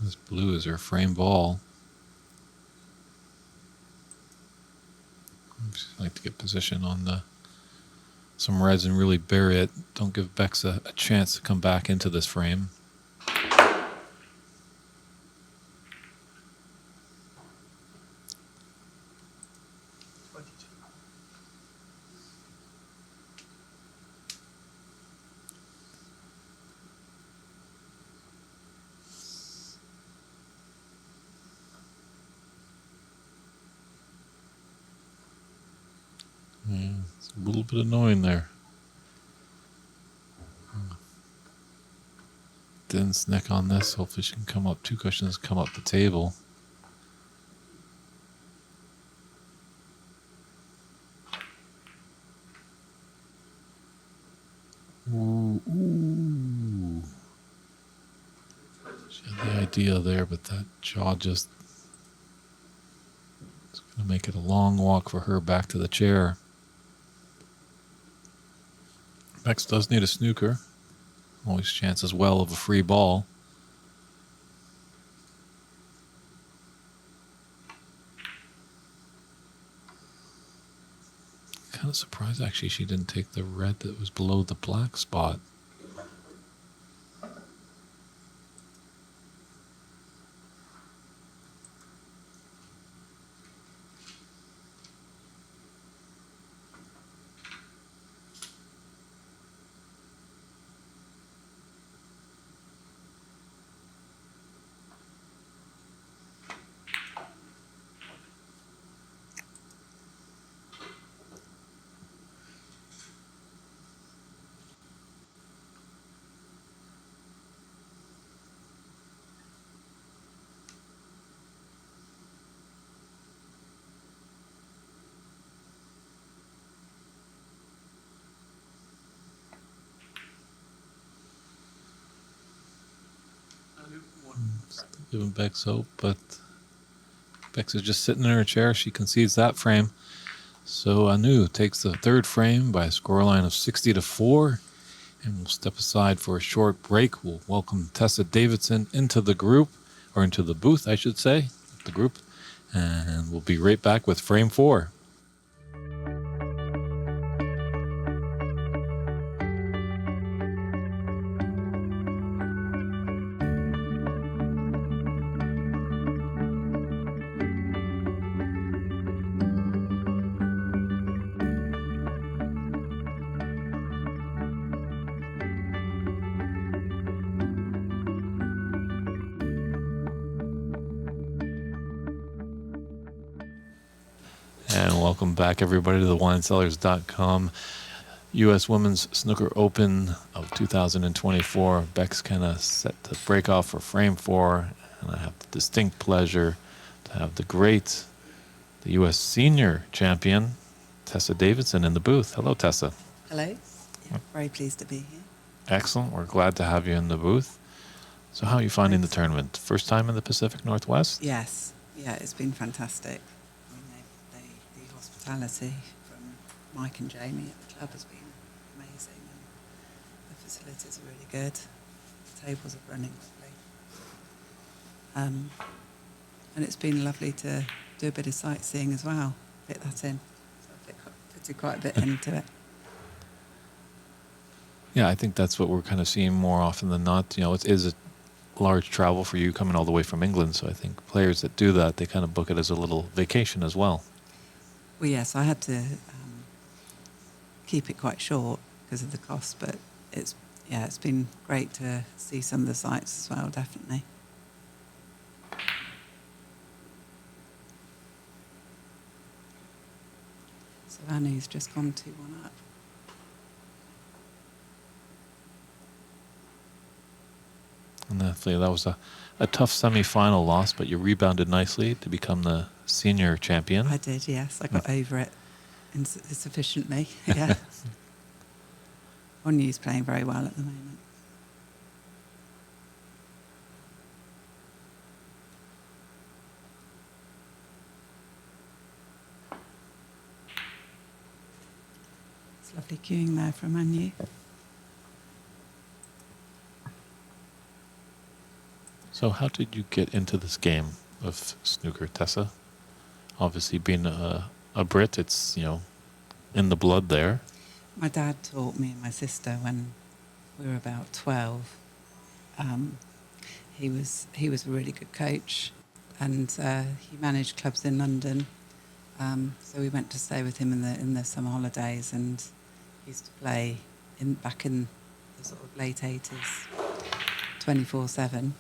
This blue is her frame ball. I just like to get position on some reds and really bury it. Don't give Bex a chance to come back into this frame. Yeah, it's a little bit annoying there. Dense neck on this. Hopefully she can come up 2 cushions, come up the table. Ooh, ooh. She had the idea there, but that jaw just... It's going to make it a long walk for her back to the chair. Bex does need a snooker. Always chance as well of a free ball. Kind of surprised actually she didn't take the red that was below the black spot. Still giving Bex hope, but Bex is just sitting in her chair. She concedes that frame. So Anu takes the third frame by a scoreline of 60-4, and we'll step aside for a short break. We'll welcome Tessa Davidson into the group, or into the booth, I should say, the group, and we'll be right back with frame 4. And welcome back, everybody, to the WineCellars.com U.S. Women's Snooker Open of 2024. Bex Kenna set to break off for frame 4, and I have the distinct pleasure to have the U.S. Senior Champion, Tessa Davidson, in the booth. Hello, Tessa. Hello. Yeah, very pleased to be here. Excellent. We're glad to have you in the booth. So how are you finding the tournament? First time in the Pacific Northwest? Yes. Yeah, it's been fantastic. I mean, the hospitality from Mike and Jamie at the club has been amazing. And the facilities are really good. The tables are running quickly. And and it's been lovely to do a bit of sightseeing as well, fit that in. So I fitted quite a bit into it. Yeah, I think that's what we're kind of seeing more often than not. You know, it is a large travel for you coming all the way from England, so I think players that do that, they kind of book it as a little vacation as well. Well, yes, I had to keep it quite short because of the cost, but it's been great to see some of the sights as well, definitely. So Anu's just gone 2-1 up. And definitely that was a tough semi-final loss, but you rebounded nicely to become the senior champion. I did, yes. I got over it sufficiently, yeah. Anu's playing very well at the moment. It's lovely cueing there from Anu. So how did you get into this game of snooker, Tessa? Obviously being a Brit, it's, you know, in the blood there. My dad taught me and my sister when we were about 12. He was a really good coach, and he managed clubs in London. So we went to stay with him in the summer holidays, and he used to play back in the sort of late 80s, 24/7.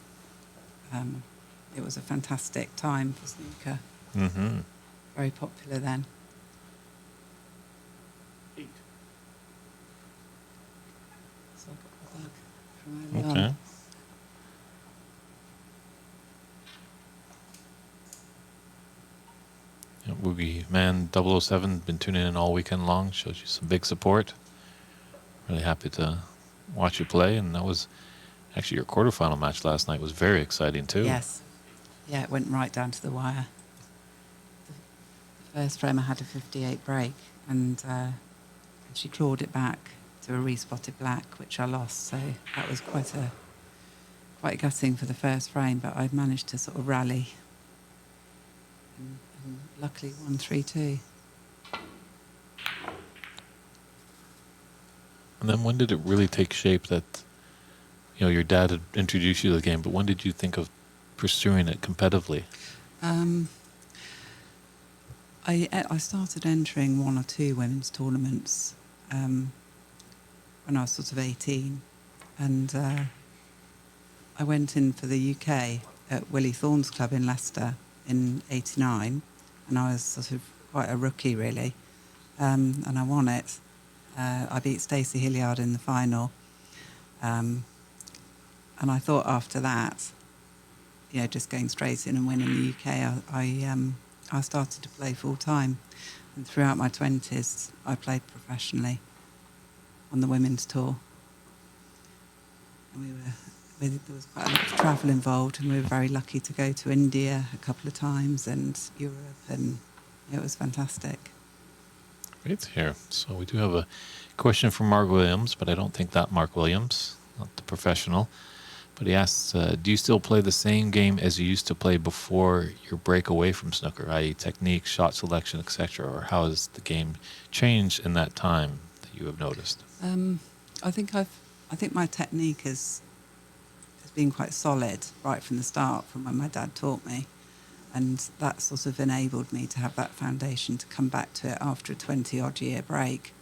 It was a fantastic time for snooker. Mm-hmm. Very popular then. 8. So I got the bug from early Okay. on. Yeah, Woogie Man 007 been tuning in all weekend long, shows you some big support. Really happy to watch you play, and that was actually your quarterfinal match last night was very exciting too. Yes. Yeah, it went right down to the wire. The first frame I had a 58 break, and she clawed it back to a respotted black, which I lost. So that was quite gutting for the first frame, but I managed to sort of rally and luckily won 3-2. And then when did it really take shape that, you know, your dad had introduced you to the game, but when did you think of pursuing it competitively? I started entering 1 or 2 women's tournaments when I was sort of 18, and I went in for the UK at Willie Thorne's club in Leicester in '89, and I was sort of quite a rookie really, and I won it. I beat Stacey Hilliard in the final, and I thought after that, you know, just going straight in and winning the UK, I started to play full time, and throughout my 20s, I played professionally on the women's tour. And there was quite a lot of travel involved, and we were very lucky to go to India a couple of times and Europe, and it was fantastic. Great to hear. So we do have a question from Mark Williams, but I don't think that Mark Williams, not the professional. But he asks, do you still play the same game as you used to play before your break away from snooker, i.e. technique, shot selection, etc., or how has the game changed in that time that you have noticed? I think my technique has been quite solid right from the start, from when my dad taught me, and that sort of enabled me to have that foundation to come back to it after a 20-odd year break.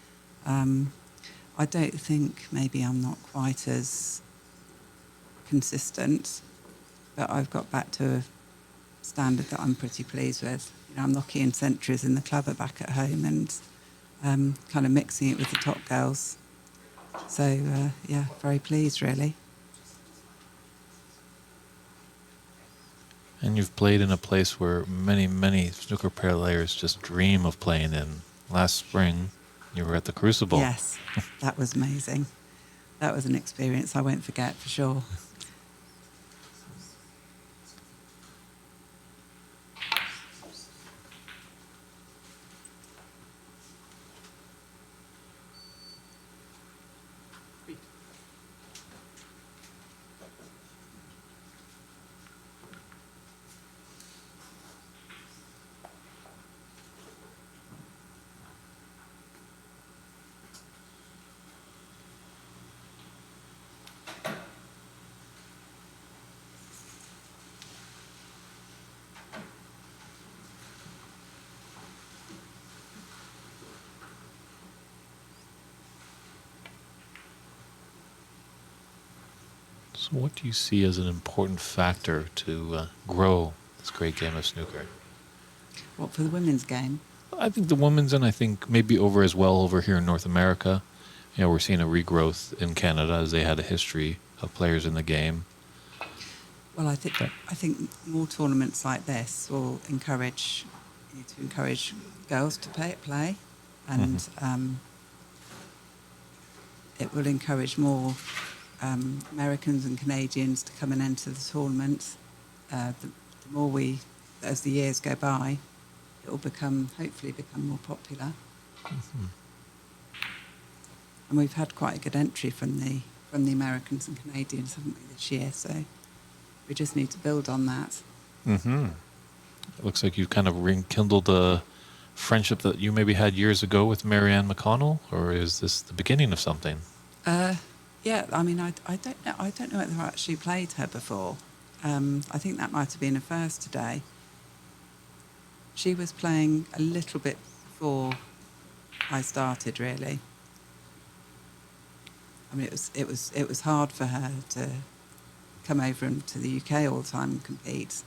I don't think maybe I'm not quite as consistent, but I've got back to a standard that I'm pretty pleased with. You know, I'm knocking in centuries in the club back at home, and kind of mixing it with the top girls. So yeah, very pleased really. And you've played in a place where many, many snooker players just dream of playing in. Last spring, you were at the Crucible. Yes, that was amazing. That was an experience I won't forget for sure. So what do you see as an important factor to grow this great game of snooker? What, for the women's game? I think the women's, and I think maybe over as well over here in North America. You know, we're seeing a regrowth in Canada as they had a history of players in the game. Well, I think more tournaments like this will encourage you to encourage girls to play, and it will encourage more Americans and Canadians to come and enter the tournament. The more as the years go by, it will hopefully become more popular. And we've had quite a good entry from the Americans and Canadians, haven't we, this year? So we just need to build on that. It looks like you've kind of rekindled a friendship that you maybe had years ago with Marianne McConnell, or is this the beginning of something? Yeah, I mean, I don't know. I don't know whether I actually played her before. I think that might have been a first today. She was playing a little bit before I started, really. I mean, it was hard for her to come over to the UK all the time and compete.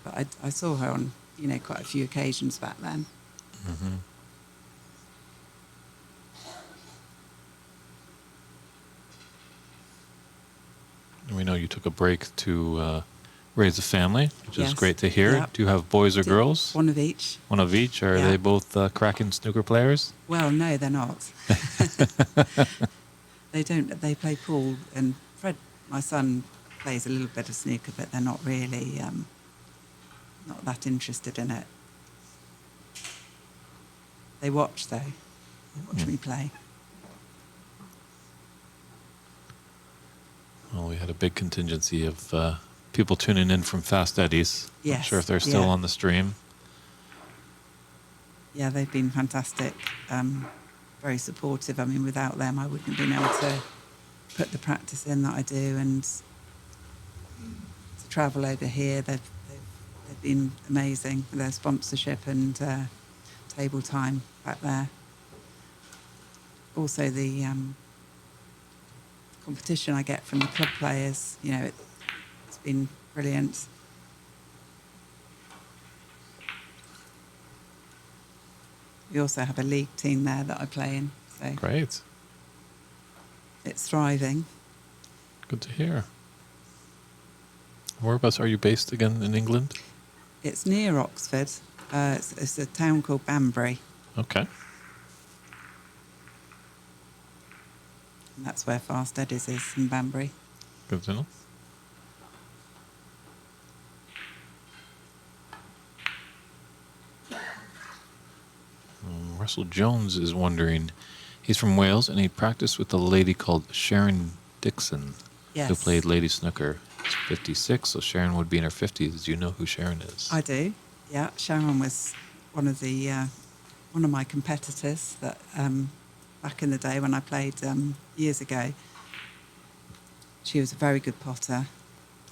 But I saw her on, quite a few occasions back then. We know you took a break to raise a family, which is Yes. great to hear. Yep. Do you have boys or girls? One of each. One of each. Are Yeah. they both cracking snooker players? Well, no, they're not. They don't. They play pool, and Fred, my son, plays a little bit of snooker, but they're not really not that interested in it. They watch though. They watch me play. Well, we had a big contingency of people tuning in from Fast Eddies. Not Yes, sure if they're still yeah. on the stream. Yeah, they've been fantastic. Very supportive. I mean, without them, I wouldn't have been able to put the practice in that I do, and to travel over here. They've been amazing with their sponsorship and table time back there. Also, the competition I get from the club players, it's been brilliant. We also have a league team there that I play in, so Great. it's thriving. Good to hear. Whereabouts are you based again in England? It's near Oxford. It's a town called Banbury, Okay. and that's where Fast Eddies is, in Banbury. Good to know. Russell Jones is wondering, he's from Wales and he practiced with a lady called Sharon Dixon, Yes. who played Lady Snooker. She's 56, so Sharon would be in her 50s. Do you know who Sharon is? I do. Yeah, Sharon was one of my competitors that back in the day when I played years ago. She was a very good potter,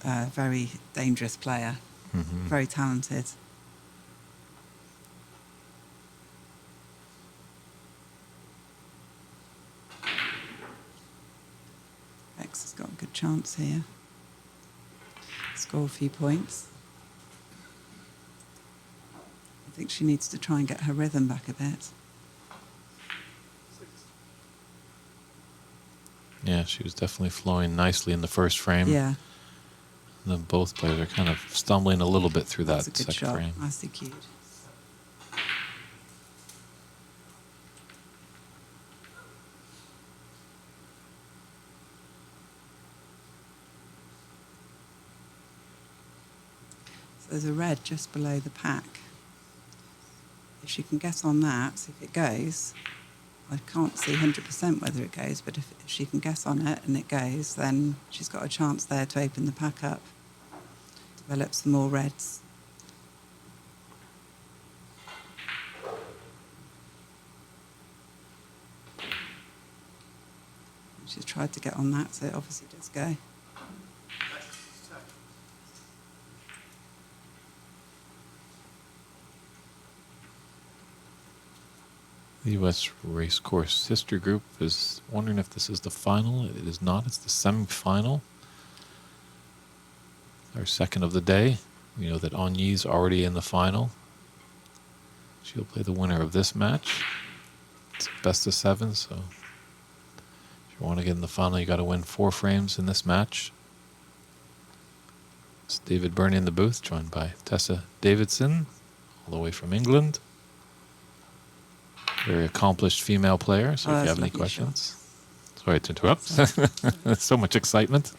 very dangerous player, very talented. X has got a good chance here. Score a few points. I think she needs to try and get her rhythm back a bit. Yeah, she was definitely flowing nicely in the first frame. Yeah, Then both players are kind of stumbling a little bit through that's that a good second shot. frame. Nicely cued. So there's a red just below the pack. If she can get on that, if it goes, I can't see 100% whether it goes, but if she can get on it and it goes, then she's got a chance there to open the pack up, develop some more reds. She's tried to get on that, so it obviously does go. The U.S. Racecourse History Group is wondering if this is the final. It is not. It's the semi-final. Our second of the day. We know that Agni's already in the final. She'll play the winner of this match. It's best of 7, so if you want to get in the final, you got to win 4 frames in this match. It's David Burney in the booth, joined by Tessa Davidson, all the way from England. Very accomplished female player, so if you have any questions. Sorry to interrupt. So much excitement.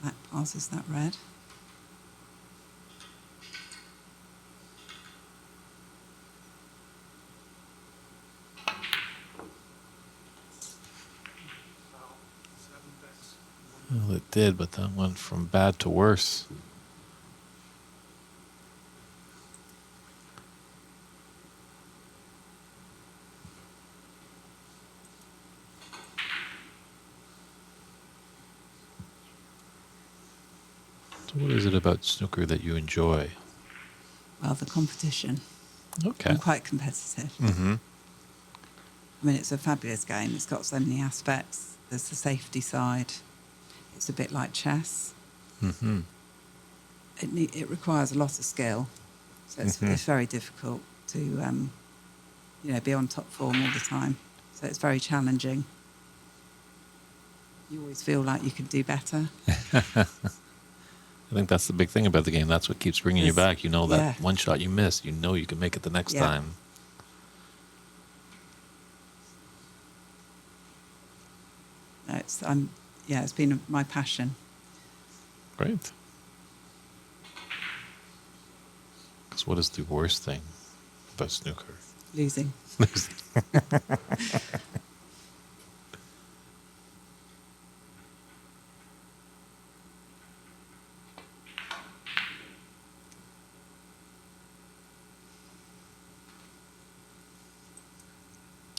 Black passes that red. Foul. 7 decks. Well, it did, but that went from bad to worse. So what is it about snooker that you enjoy? Well, the competition. Okay. I'm quite competitive. Mm-hmm. I mean, it's a fabulous game. It's got so many aspects. There's the safety side. It's a bit like chess. Mm-hmm. It requires a lot of skill, so it's very difficult to be on top form all the time. So it's very challenging. You always feel like you can do better. I think that's the big thing about the game. That's what keeps bringing you back. You know that Yeah. one shot you miss, you know you can make it the next Yeah. time. No, it's been my passion. Great. Because what is the worst thing about snooker? Losing.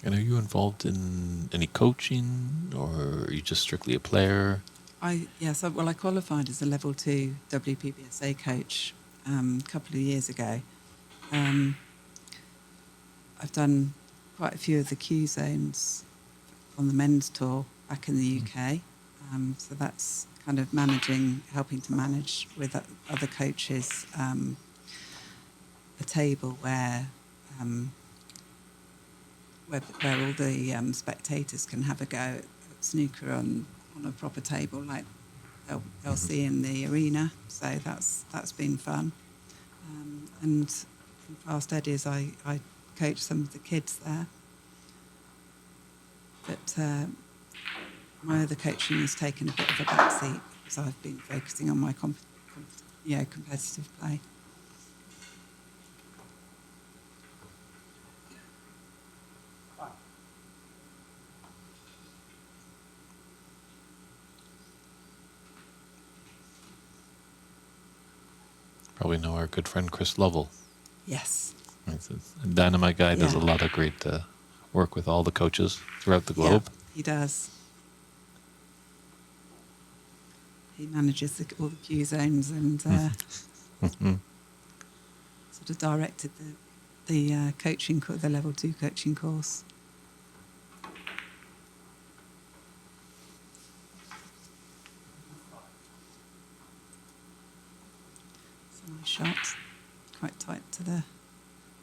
And are you involved in any coaching, or are you just strictly a player? I qualified as a level 2 WPBSA coach a couple of years ago. I've done quite a few of the Q zones on the men's tour back in the UK. So that's kind of helping to manage with other coaches a table where all the spectators can have a go at snooker on a proper table like they'll see in the arena. So that's been fun. And in Fast Eddies, I coach some of the kids there. But my other coaching has taken a bit of a backseat because I've been focusing on my competitive play. Probably know our good friend Chris Lovell. Yes. He's a dynamite guy, does a lot of great work with all the coaches throughout the globe. Yeah, he does. He manages all the Q zones and sort of directed the coaching, the level 2 coaching course. It's a nice shot, quite tight to the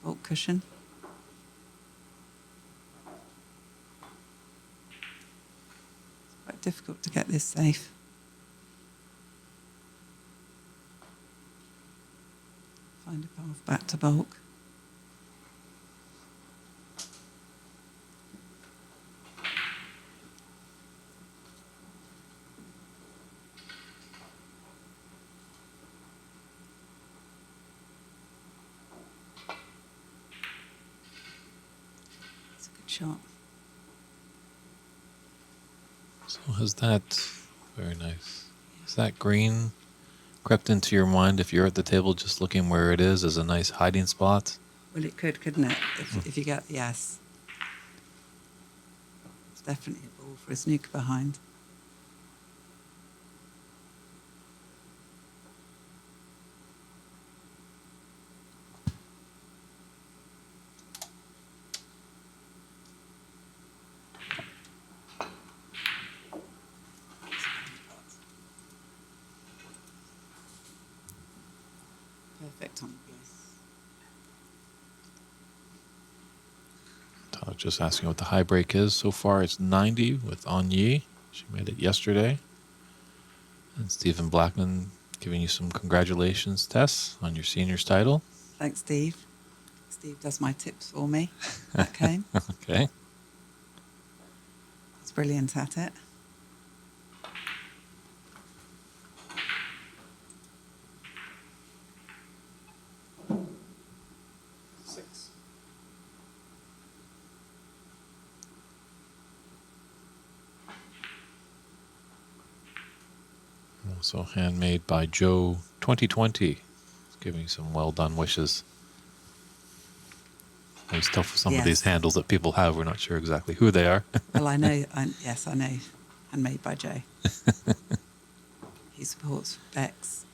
vault cushion. It's quite difficult to get this safe. Find a path back to bulk. It's a good shot. So very nice. Has that green crept into your mind if you're at the table just looking where it is as a nice hiding spot? Well, it could, couldn't it? If you get, yes. It's definitely a ball for a snooker behind. Perfect on the blue. Tyler just asking what the high break is. So far, it's 90 with Anye. She made it yesterday. And Stephen Blackman giving you some congratulations, Tess, on your seniors title. Thanks, Steve. Steve does my tips for me. That came. Okay. He's brilliant at it. Six. Also handmade by Joe 2020. He's giving you some well done wishes. It's tough with some of these Yes. handles that people have. We're not sure exactly who they are. Well, I know. Yes, I know. Handmade by Joe. He supports Bex.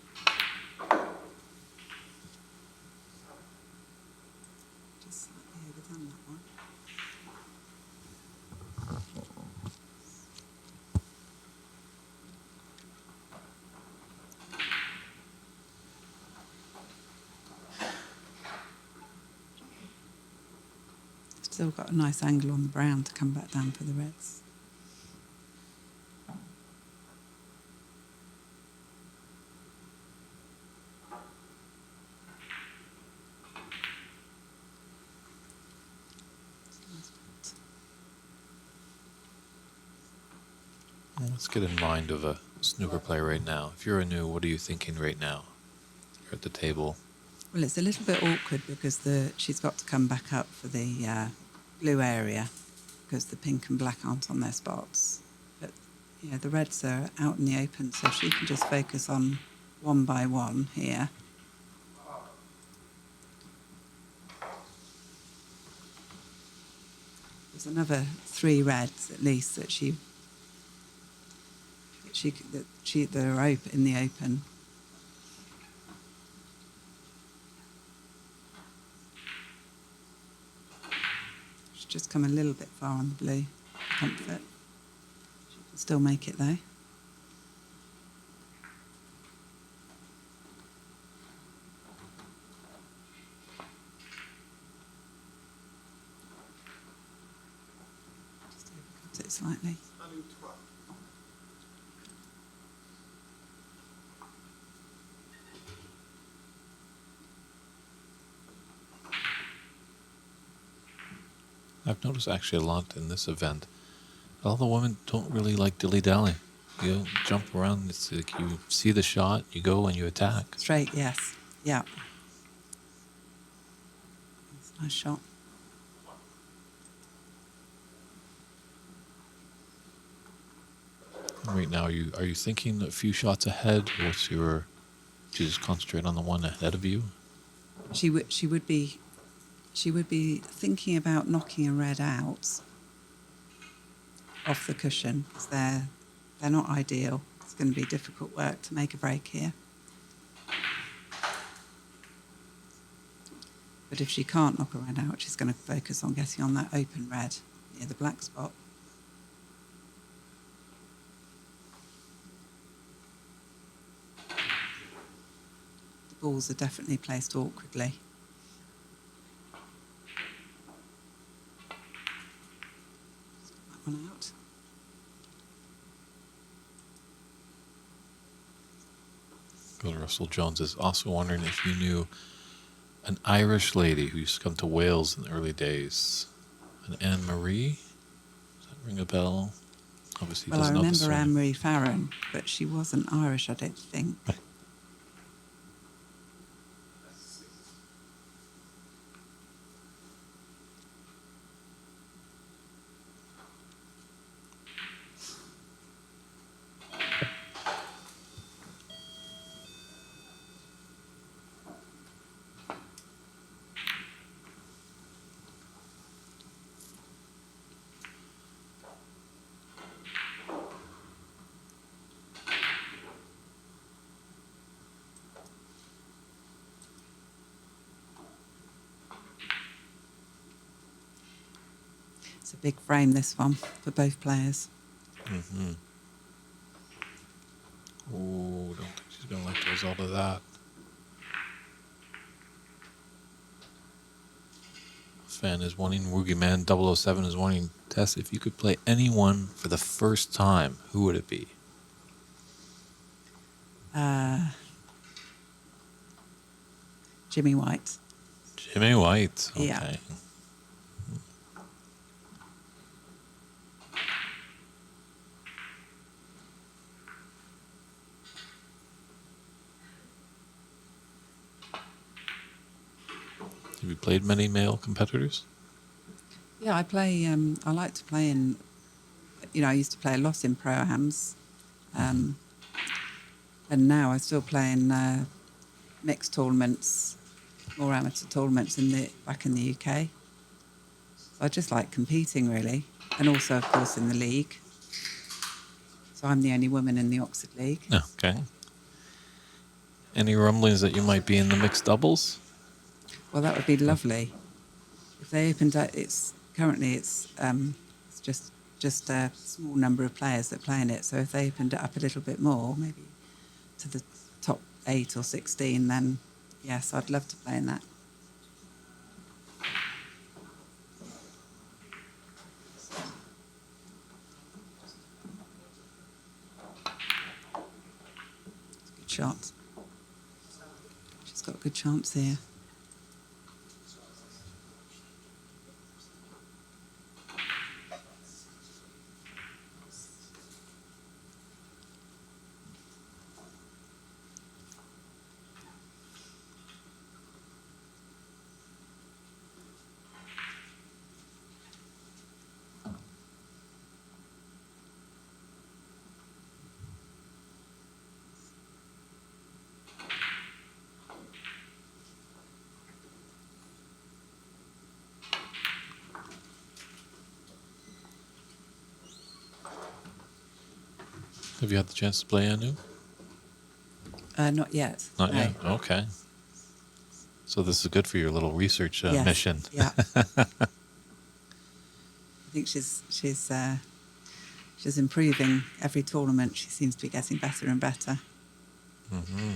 Just slightly overdone that one. Still got a nice angle on the brown to come back down for the reds. Let's get in mind of a snooker player right now. If you're a new, what are you thinking right now? You're at the table. Well, it's a little bit awkward because she's got to come back up for the blue area because the pink and black aren't on their spots. But the reds are out in the open, so she can just focus on one by one here. There's another 3 reds at least that that are open in the open. She's just come a little bit far on the blue. Comfort. She can still make it though. Just overcut it slightly. Value 12. I've noticed actually a lot in this event. All the women don't really like dilly-dally. You don't jump around. It's like you see the shot, you go and you attack. Straight, yes. Yeah. That's a nice shot. Right now, are you thinking a few shots ahead? What's your? Do you just concentrate on the one ahead of you? She would be thinking about knocking a red out off the cushion because they're not ideal. It's going to be difficult work to make a break here. But if she can't knock a red out, she's going to focus on getting on that open red near the black spot. The balls are definitely placed awkwardly. That one out. Bill Russell Jones is also wondering if you knew an Irish lady who used to come to Wales in the early days. An Anne Marie? Does that ring a bell? Obviously, he Well, I doesn't know the remember surname. Anne-Marie Farron, but she wasn't Irish, I don't think. It's a big frame, this one, for both players. Mm-hmm. Oh, don't think she's going to like the result of that. Fan is wanting, Woogie Man 007 is wanting, Tess, if you could play anyone for the first time, who would it be? Jimmy White. Jimmy White. Okay. Yeah. Have you played many male competitors? Yeah, I play. I like to play in. I used to play a lot in pro-ams, and now I still play in mixed tournaments, more amateur tournaments back in the UK. So I just like competing, really, and also, of course, in the league. So I'm the only woman in the Oxford League. Okay. Any rumblings that you might be in the mixed doubles? Well, that would be lovely if they opened up. Currently it's just a small number of players that play in it. So if they opened it up a little bit more, maybe to the top 8 or 16, then yes, I'd love to play in that. It's a good shot. She's got a good chance here. Have you had the chance to play Anu? Not yet. Not no. yet. Okay. So this is good for your little research Yes, mission. Yeah. I think she's improving every tournament. She seems to be getting better and better. Mm-hmm.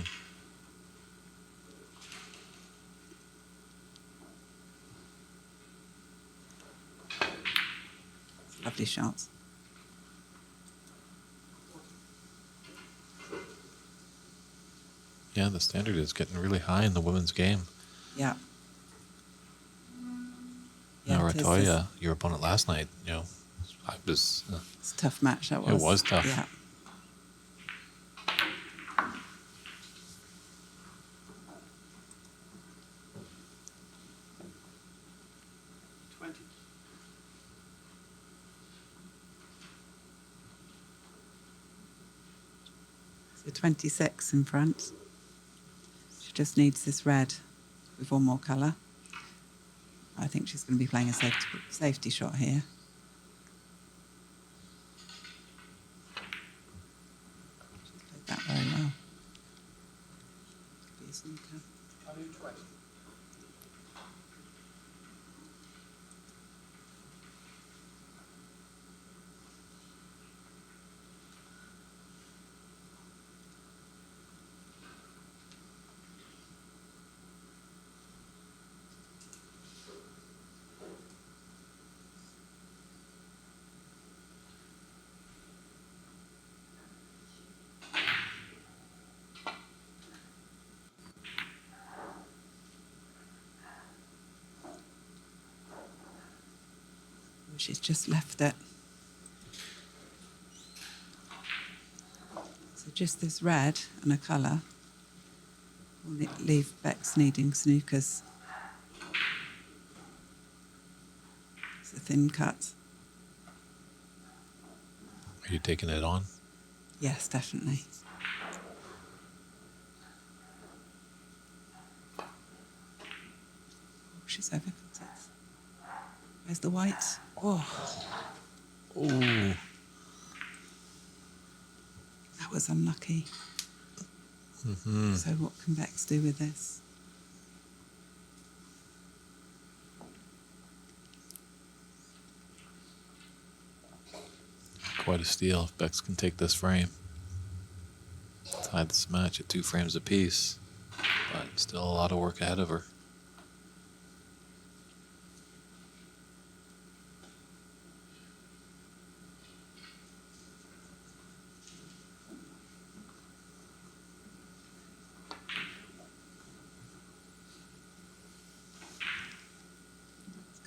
Lovely shot. Yeah, the standard is getting really high in the women's game. Yeah. Now, It is. Ratoya, your opponent last night, I was. It's a tough match, that was. It was tough. Yeah. So 26 in front. She just needs this red with one more colour. I think she's going to be playing a safety shot here. She's played that very well. Could be a snooker. She's just left it. So just this red and a colour will leave Bex needing snookers. It's a thin cut. Are you taking it on? Yes, definitely. Oh, she's overcut it. Where's the white? Oh. Ooh. That was unlucky. Mm-hmm. So what can Bex do with this? quite a steal if Bex can take this frame. Tie this match at 2 frames apiece, but still a lot of work ahead of her.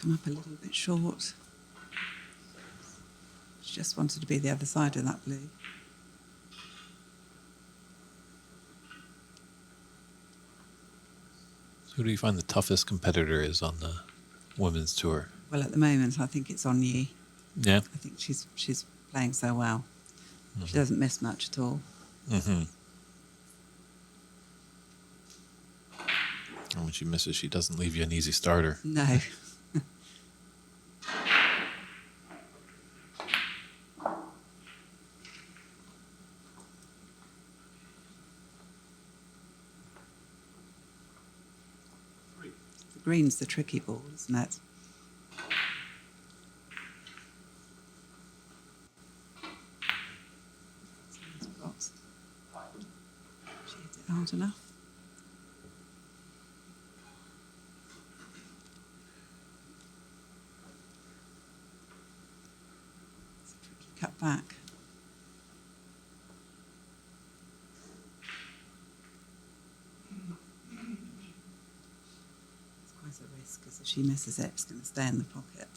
Come up a little bit short. She just wanted to be the other side of that blue. So who do you find the toughest competitor is on the women's tour? Well, at the moment, I think it's on you. Yeah. I think she's playing so well. Mm-hmm. She doesn't miss much at all. Mm-hmm. And when she misses, she doesn't leave you an easy starter. No. The green's the tricky ball, isn't it? She hit it hard enough. It's a tricky cut back. It's quite a risk because if she misses it, it's going to stay in the pocket.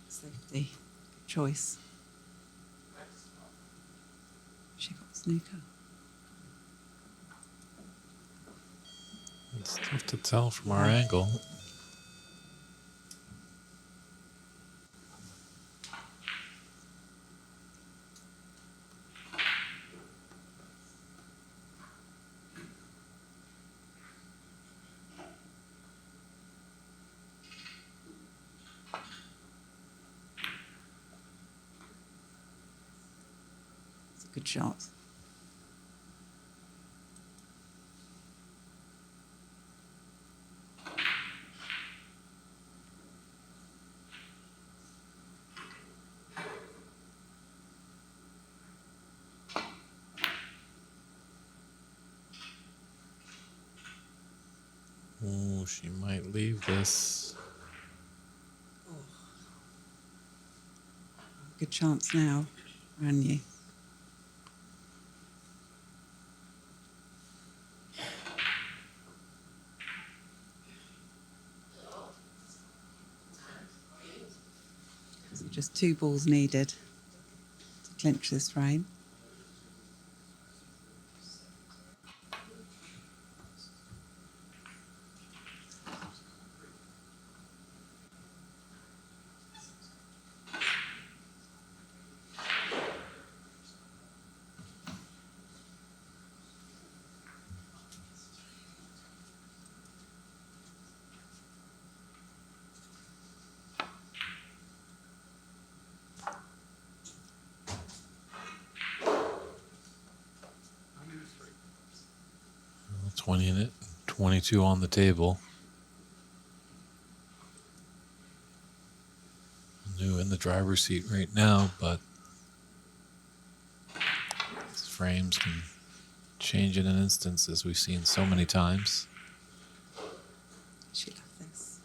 Safety. Good choice. She got snooker. It's tough to tell from our angle. It's a good shot. Oh, she might leave this. Good chance now, ran you. So just 2 balls needed to clinch this frame. Well, 20 in it, 22 on the table. New in the driver's seat right now, but these frames can change in an instant, as we've seen so many times. She left this.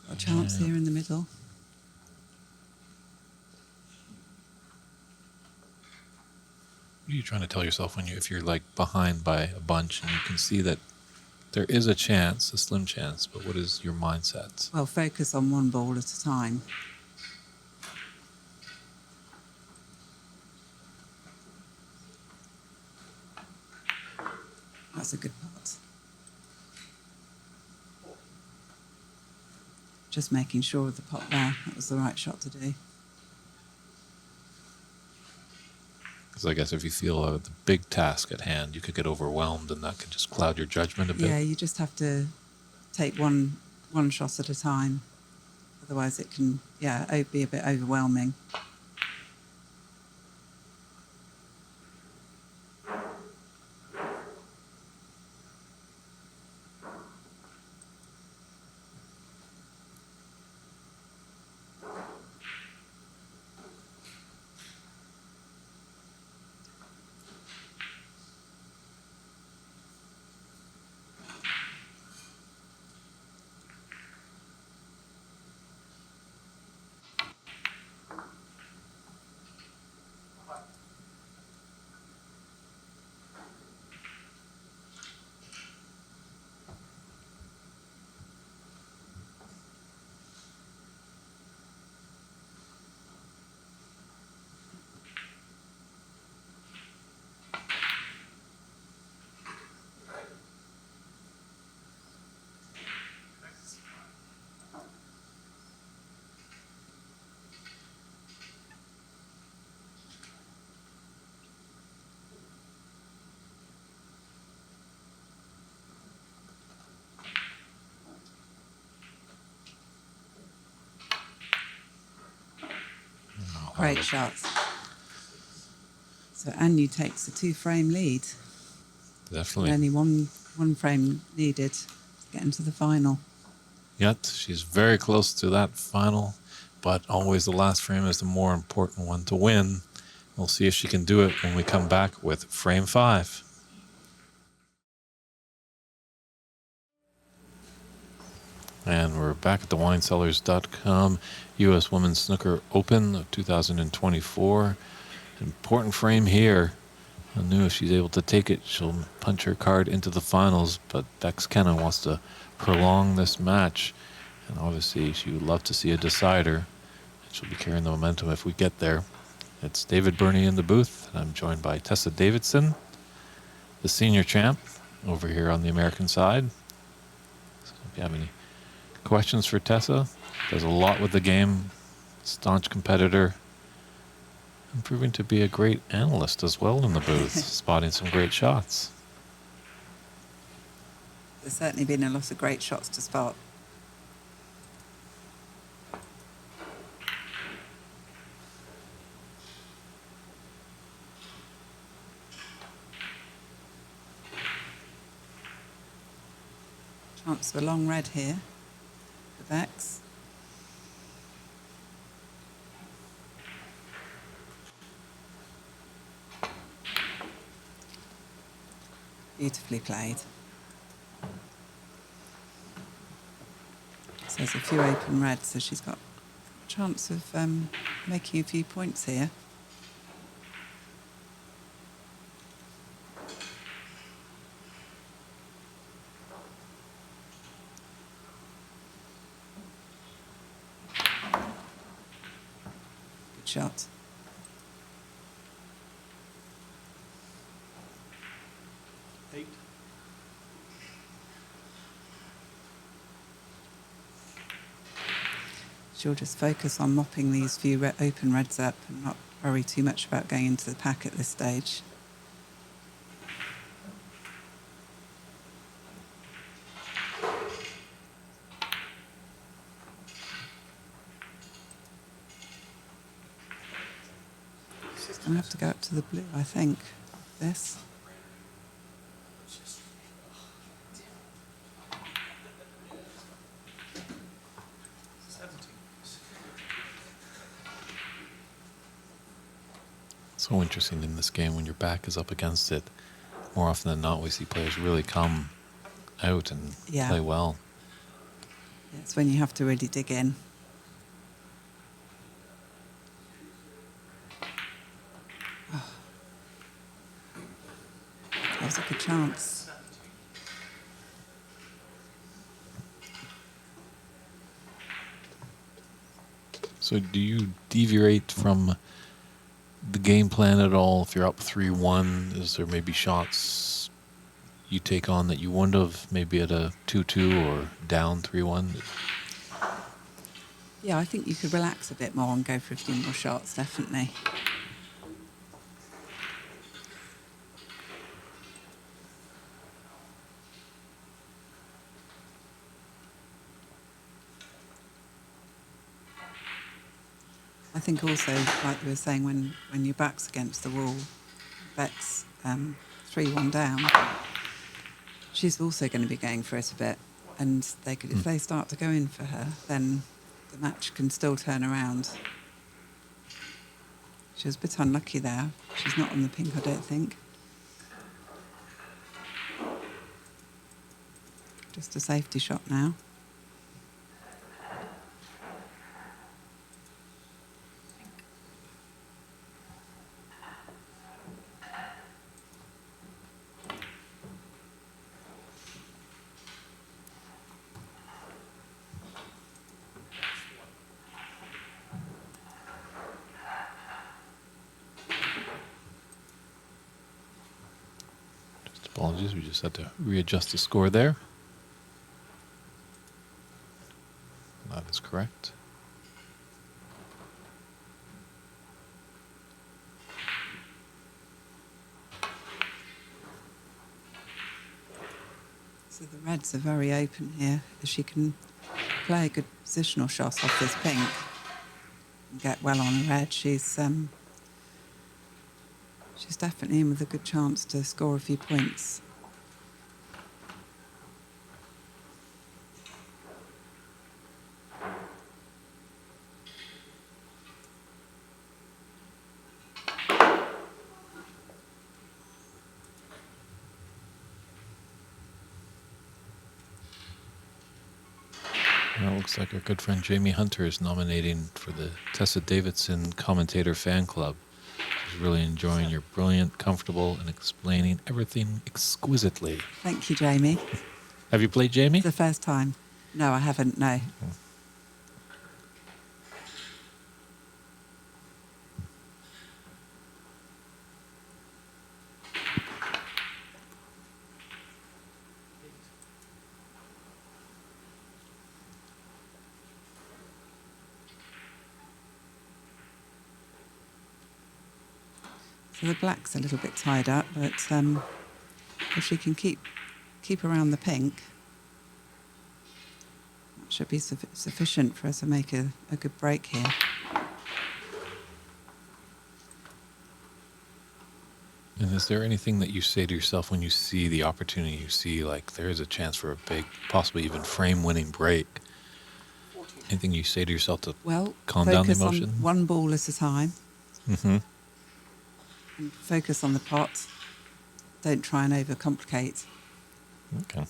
Got a chance Yeah. here in the middle. What are you trying to tell yourself when if you're like behind by a bunch and you can see that there is a chance, a slim chance, but what is your mindset? Well, focus on one ball at a time. That's a good putt. Just making sure of the putt there. That was the right shot to do. Because I guess if you feel the big task at hand, you could get overwhelmed and that could just cloud your judgment a bit. Yeah, you just have to take one one shot at a time. Otherwise, it can, be a bit overwhelming. Great shots. So Anu takes a 2-frame lead. Definitely. And only one frame needed to get into the final. Yet she's very close to that final, but always the last frame is the more important one to win. We'll see if she can do it when we come back with frame 5. And we're back at the WineCellars.com U.S. Women's Snooker Open of 2024. Important frame here. I knew if she's able to take it, she'll punch her card into the finals, but Bex Kenna wants to prolong this match. And obviously, she would love to see a decider. She'll be carrying the momentum if we get there. It's David Burney in the booth, and I'm joined by Tessa Davidson, the senior champ, over here on the American side. So if you have any questions for Tessa, does a lot with the game, staunch competitor, and proving to be a great analyst as well in the booth, spotting some great shots. There's certainly been a lot of great shots to spot. Chance for a long red here for Bex. Beautifully played. So there's a few open reds, so she's got a chance of making a few points here. Good shot. She'll just focus on mopping these few open reds up and not worry too much about going into the pack at this stage. She's going to have to go up to the blue, I think, this. So interesting in this game when your back is up against it. More often than not, we see players really come out and play well. It's when you have to really dig in. Oh. That was a good chance. So do you deviate from the game plan at all? If you're up 3-1, is there maybe shots you take on that you wouldn't have, maybe at a 2-2 or down 3-1? Yeah, I think you could relax a bit more and go for a few more shots, definitely. I think also, like you were saying, when your back's against the wall, Beck's 3-1 down, she's also going to be going for it a bit. And they could, if they start to go in for her, then the match can still turn around. She was a bit unlucky there. She's not on the pink, I don't think. Just a safety shot now. Apologies, we just had to readjust the score there. That is correct. So the reds are very open here. If she can play a good positional shot off this pink and get well on a red, she's definitely in with a good chance to score a few points. Well, it looks like our good friend Jamie Hunter is nominating for the Tessa Davidson Commentator Fan Club. She's really enjoying your brilliant, comfortable, and explaining everything exquisitely. Thank you, Jamie. Have you played Jamie? It's the first time. No, I haven't, no. So the black's a little bit tied up, but if she can keep around the pink, that should be sufficient for us to make a good break here. And is there anything that you say to yourself when you see the opportunity, you see like there's a chance for a big, possibly even frame-winning break? Anything you say to yourself to calm down the Focus emotion? on one ball at a time. Mm-hmm. And focus on the pot. Don't try and overcomplicate. Okay.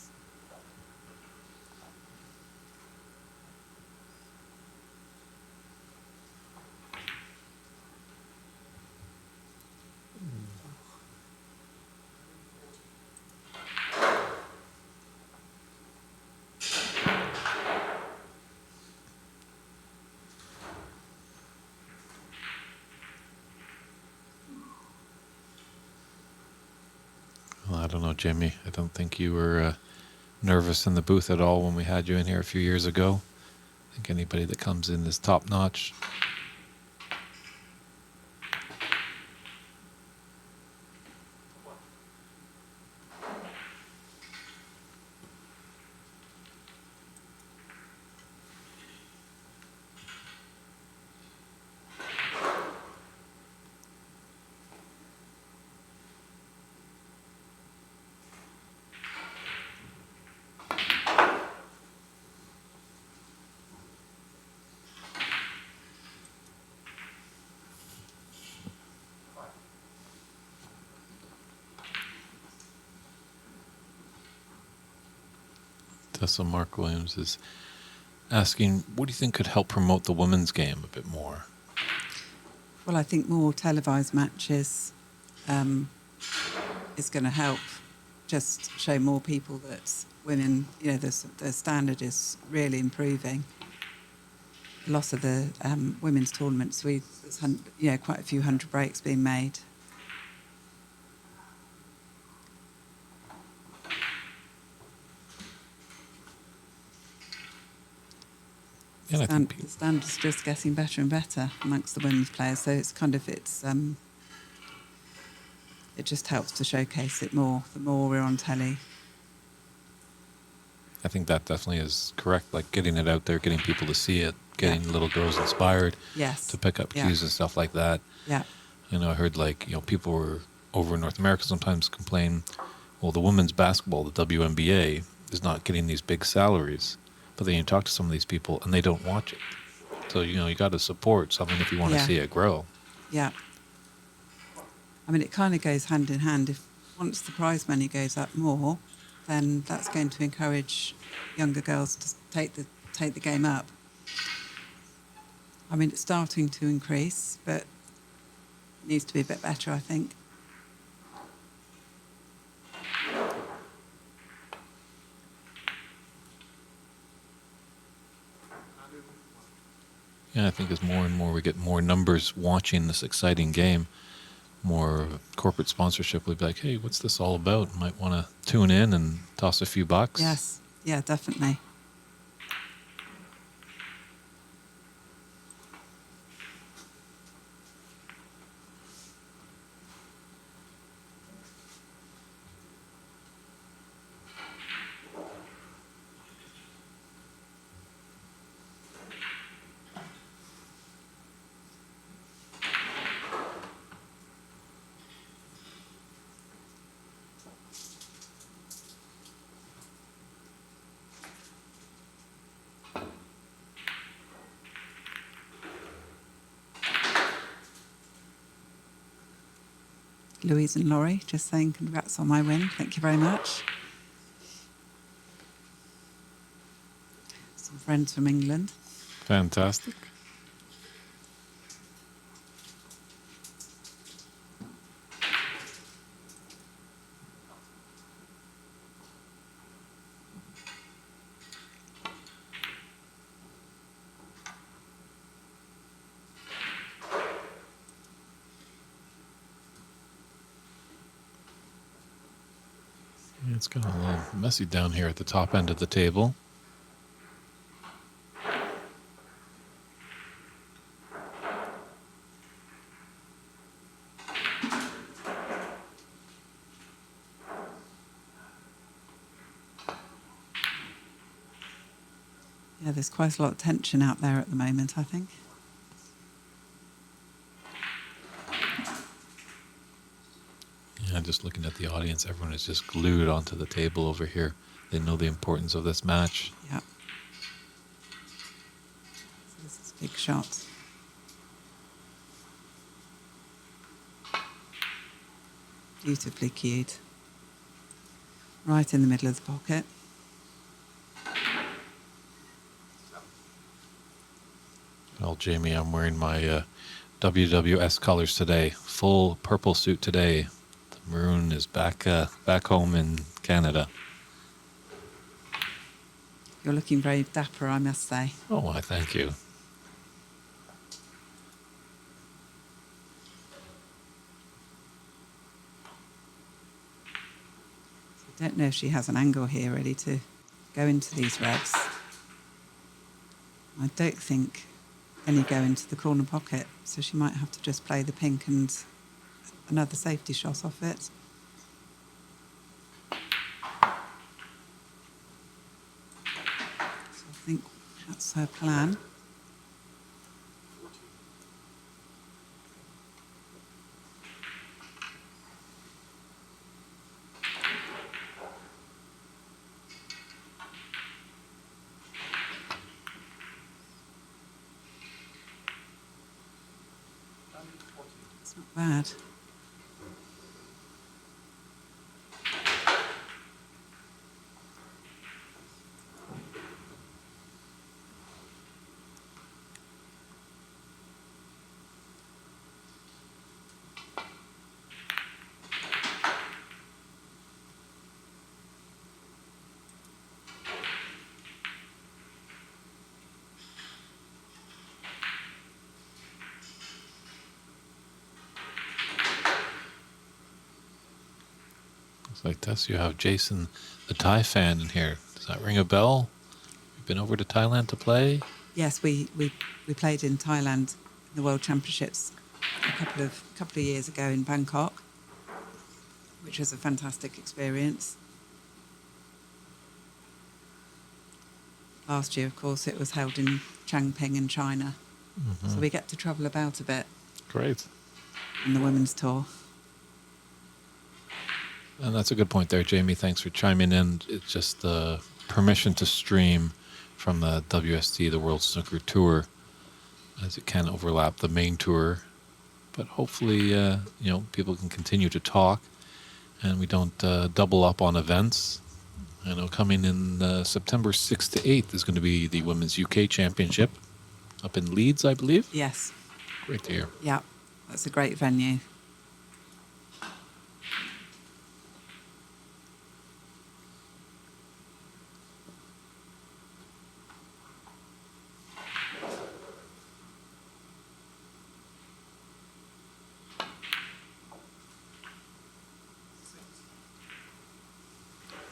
Well, I don't know, Jamie. I don't think you were nervous in the booth at all when we had you in here a few years ago. I think anybody that comes in is top notch. Tessa Mark Williams is asking, what do you think could help promote the women's game a bit more? Well, I think more televised matches is going to help just show more people that women, the standard is really improving. A lot of the women's tournaments, there's quite a few hundred breaks being made. And The standard's just getting better and better amongst the women's players, so it just helps to showcase it more the more we're on telly. I think that definitely is correct, like getting it out there, getting people to see it. getting little girls inspired Yes. to pick up Yeah. cues and stuff like that. Yeah. You know, I heard people were over in North America sometimes complain, well, the women's basketball, the WNBA, is not getting these big salaries. But then you talk to some of these people and they don't watch it. So, you got to support something if you want to Yeah. see it grow. Yeah. I mean, it kind of goes hand in hand. If once the prize money goes up more, then that's going to encourage younger girls to take the game up. I mean, it's starting to increase, but it needs to be a bit better, I think. Yeah, I think as more and more we get more numbers watching this exciting game, more corporate sponsorship will be like, hey, what's this all about? Might want to tune in and toss a few bucks. Yes. Yeah, definitely. Louise and Laurie just saying congrats on my win. Thank you very much. Some friends from England. Fantastic. It's got a little messy down here at the top end of the table. Yeah, there's quite a lot of tension out there at the moment, I think. Yeah, just looking at the audience, everyone is just glued onto the table over here. They know the importance of this match. Yeah. So this is a big shot. Beautifully cued. Right in the middle of the pocket. Well, Jamie, I'm wearing my WWS colors today. Full purple suit today. The maroon is back home in Canada. You're looking very dapper, I must say. Oh, I thank you. I don't know if she has an angle here ready to go into these revs. I don't think any go into the corner pocket, so she might have to just play the pink and another safety shot off it. So I think that's her plan. It's not bad. Looks like Tess, you have Jason, the Thai fan, in here. Does that ring a bell? You've been over to Thailand to play? Yes, we played in Thailand in the World Championships a couple of years ago in Bangkok, which was a fantastic experience. last year, of course, it was held in Changping in China. So we get to travel about a bit Great. in the women's tour. And that's a good point there, Jamie. Thanks for chiming in. It's just the permission to stream from the WST, the World Snooker Tour, as it can overlap the main tour. But hopefully, people can continue to talk, and we don't double up on events. I know coming in September 6th to 8th is going to be the Women's UK Championship up in Leeds, I believe. Yes. Great to hear. Yeah, that's a great venue.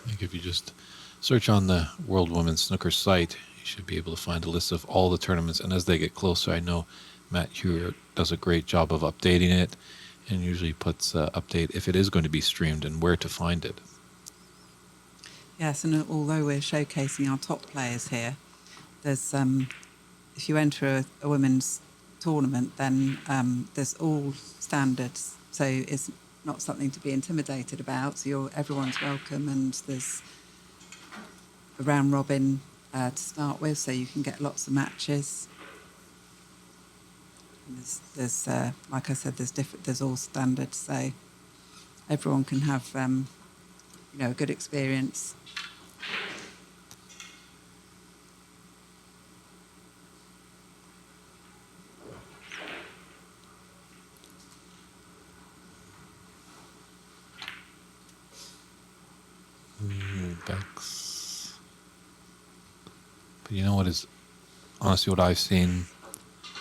I think if you just search on the World Women's Snooker site, you should be able to find a list of all the tournaments. And as they get closer, I know Matt Hewitt does a great job of updating it and usually puts update if it is going to be streamed and where to find it. Yes, and although we're showcasing our top players here, there's if you enter a women's tournament, then there's all standards. So it's not something to be intimidated about. So everyone's welcome, and there's a round robin to start with, so you can get lots of matches. And there's like I said, there's all standards, so everyone can have a good experience. Bex. But you know what is honestly what I've seen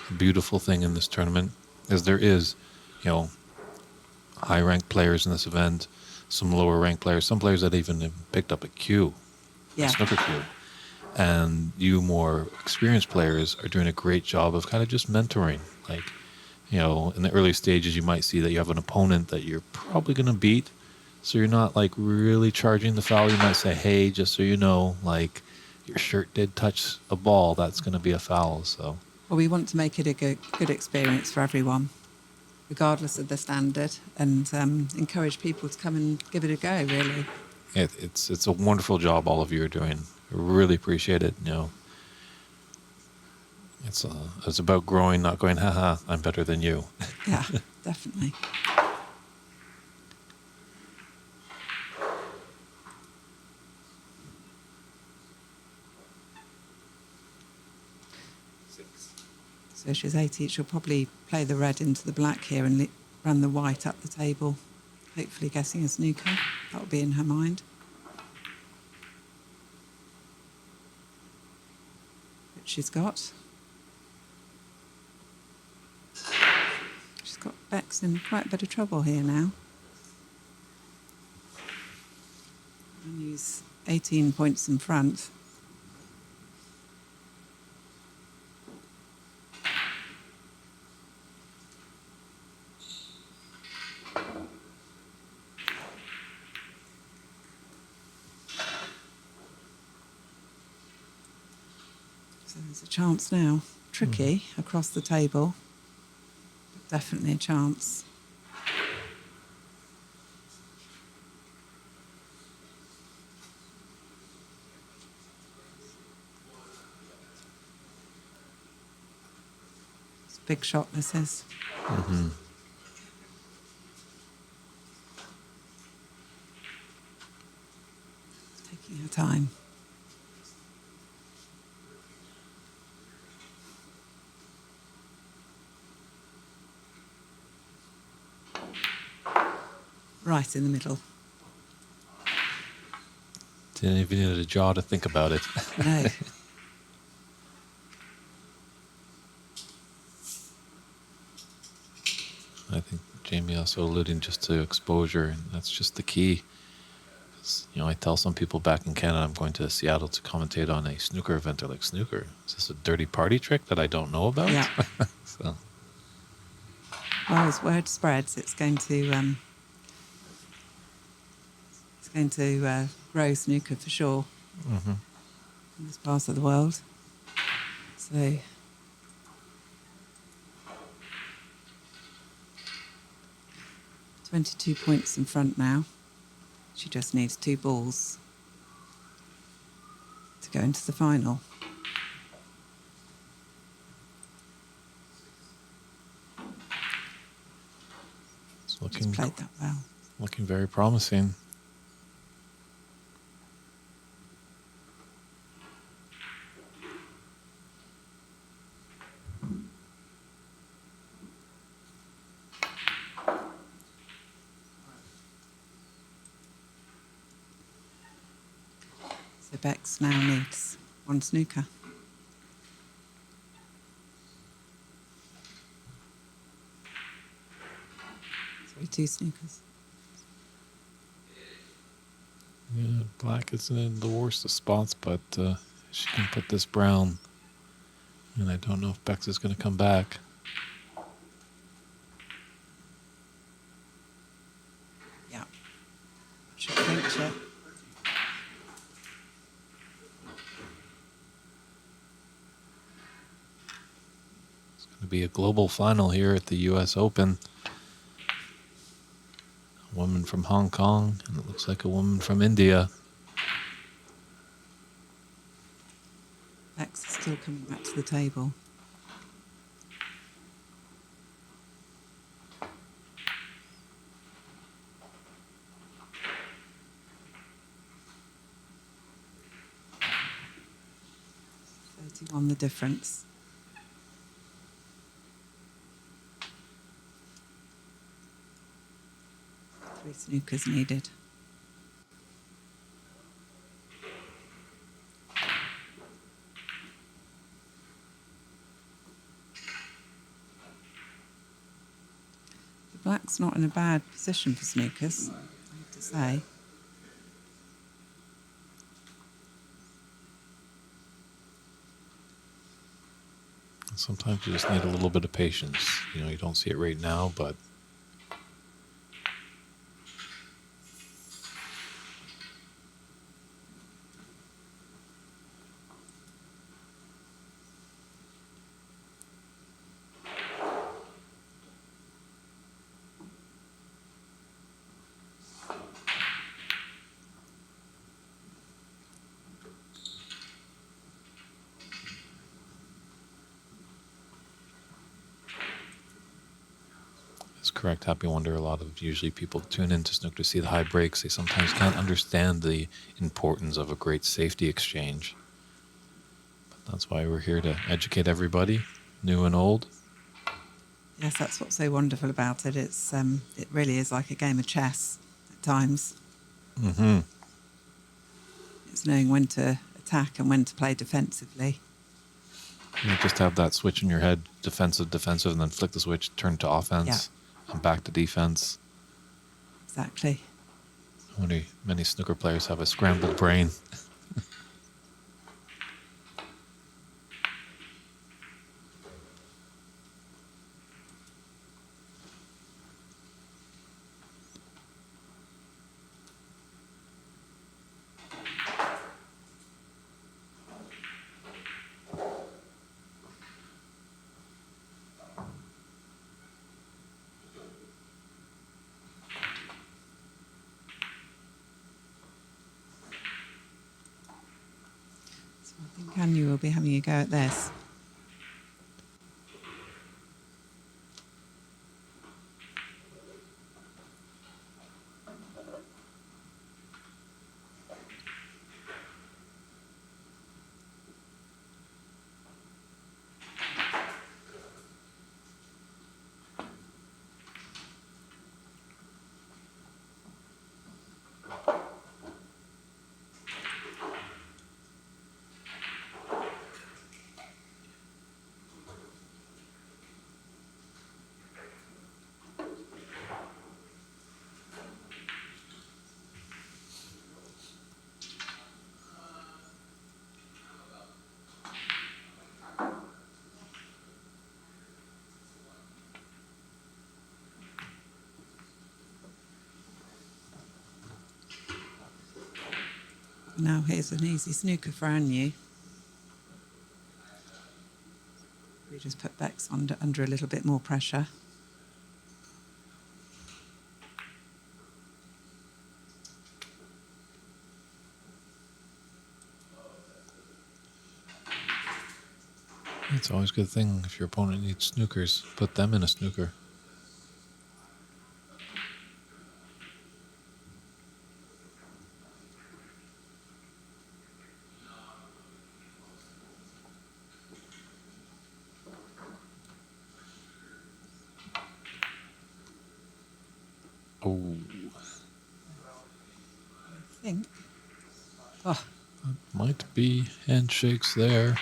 a beautiful thing in this tournament is there is, high ranked players in this event, some lower ranked players, some players that even have picked up a Q, Yeah. a snooker Q. And you more experienced players are doing a great job of kind of just mentoring. Like, in the early stages, you might see that you have an opponent that you're probably going to beat. So you're not like really charging the foul. You might say, hey, just so you know, like your shirt did touch a ball, that's going to be a foul. So, Well, we want to make it a good experience for everyone, regardless of the standard, and encourage people to come and give it a go, really. it's a wonderful job all of you are doing. I really appreciate it. It's about growing, not going, haha, I'm better than you. Yeah, definitely. So she's 80. She'll probably play the red into the black here and run the white up the table, hopefully guessing a snooker. That'll be in her mind. Which she's got. She's got Bex in quite a bit of trouble here now. And he's 18 points in front. So there's a chance now. Tricky across the table, but definitely a chance. It's a big shot, this is. Mm-hmm. Taking her time. Right in the middle. Didn't even need a jaw to think about it. No. I think Jamie also alluding just to exposure, and that's just the key. I tell some people back in Canada I'm going to Seattle to commentate on a snooker event. They're like, snooker? Is this a dirty party trick that I don't know about? Yeah. So. Well, as word spreads, it's going to grow snooker for sure. Mm-hmm. in this part of the world. So 22 points in front now. She just needs 2 balls to go into the final. It's She's played that well. looking very promising. So Bex now needs 1 snooker. Sorry, 2 snookers. Yeah, black isn't in the worst of spots, but she can put this brown. And I don't know if Bex is going to come back. Yeah. I should think so. It's going to be a global final here at the U.S. Open. A woman from Hong Kong, and it looks like a woman from India. Bex is still coming back to the table. On the difference. 3 snookers needed. The black's not in a bad position for snookers, I have to say. Sometimes you just need a little bit of patience. You know, you don't see it right now, but it's correct. Happy Wonder, a lot of usually people tune into Snooker to see the high breaks. They sometimes can't understand the importance of a great safety exchange. But that's why we're here to educate everybody, new and old. Yes, that's what's so wonderful about it. It really is like a game of chess at times. Mm-hmm. It's knowing when to attack and when to play defensively. You just have that switch in your head, defensive, and then flick the switch, turn to offense, and back to defense. Exactly. Many snooker players have a scrambled brain. So I think Anya will be having a go at this. Now here's an easy snooker for Anya. Maybe just put Bex under a little bit more pressure. It's always a good thing if your opponent needs snookers, put them in a snooker. Oh, I think. Oh, might be handshakes there.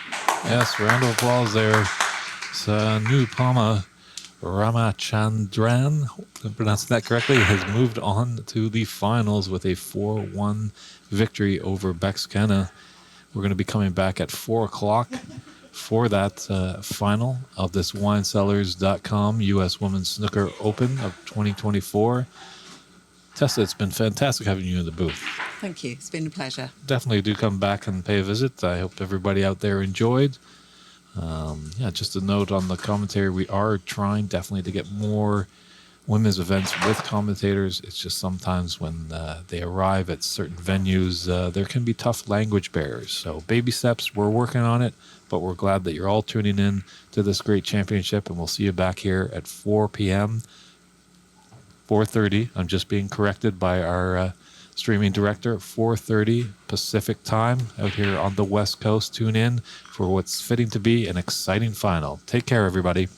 Yes, round of applause there. It's Anupama Ramachandran, if I'm pronouncing that correctly, has moved on to the finals with a 4-1 victory over Bex Kenna. We're going to be coming back at 4 o'clock for that final of this WineCellars.com U.S. Women's Snooker Open of 2024. Tessa, it's been fantastic having you in the booth. thank you. It's been a pleasure. Definitely do come back and pay a visit. I hope everybody out there enjoyed. Just a note on the commentary. We are trying definitely to get more women's events with commentators. It's just sometimes when they arrive at certain venues, there can be tough language barriers. So baby steps, we're working on it, but we're glad that you're all tuning in to this great championship, and we'll see you back here at 4 p.m. 4:30. I'm just being corrected by our streaming director. 4:30 Pacific time out here on the West Coast. Tune in for what's fitting to be an exciting final. Take care, everybody.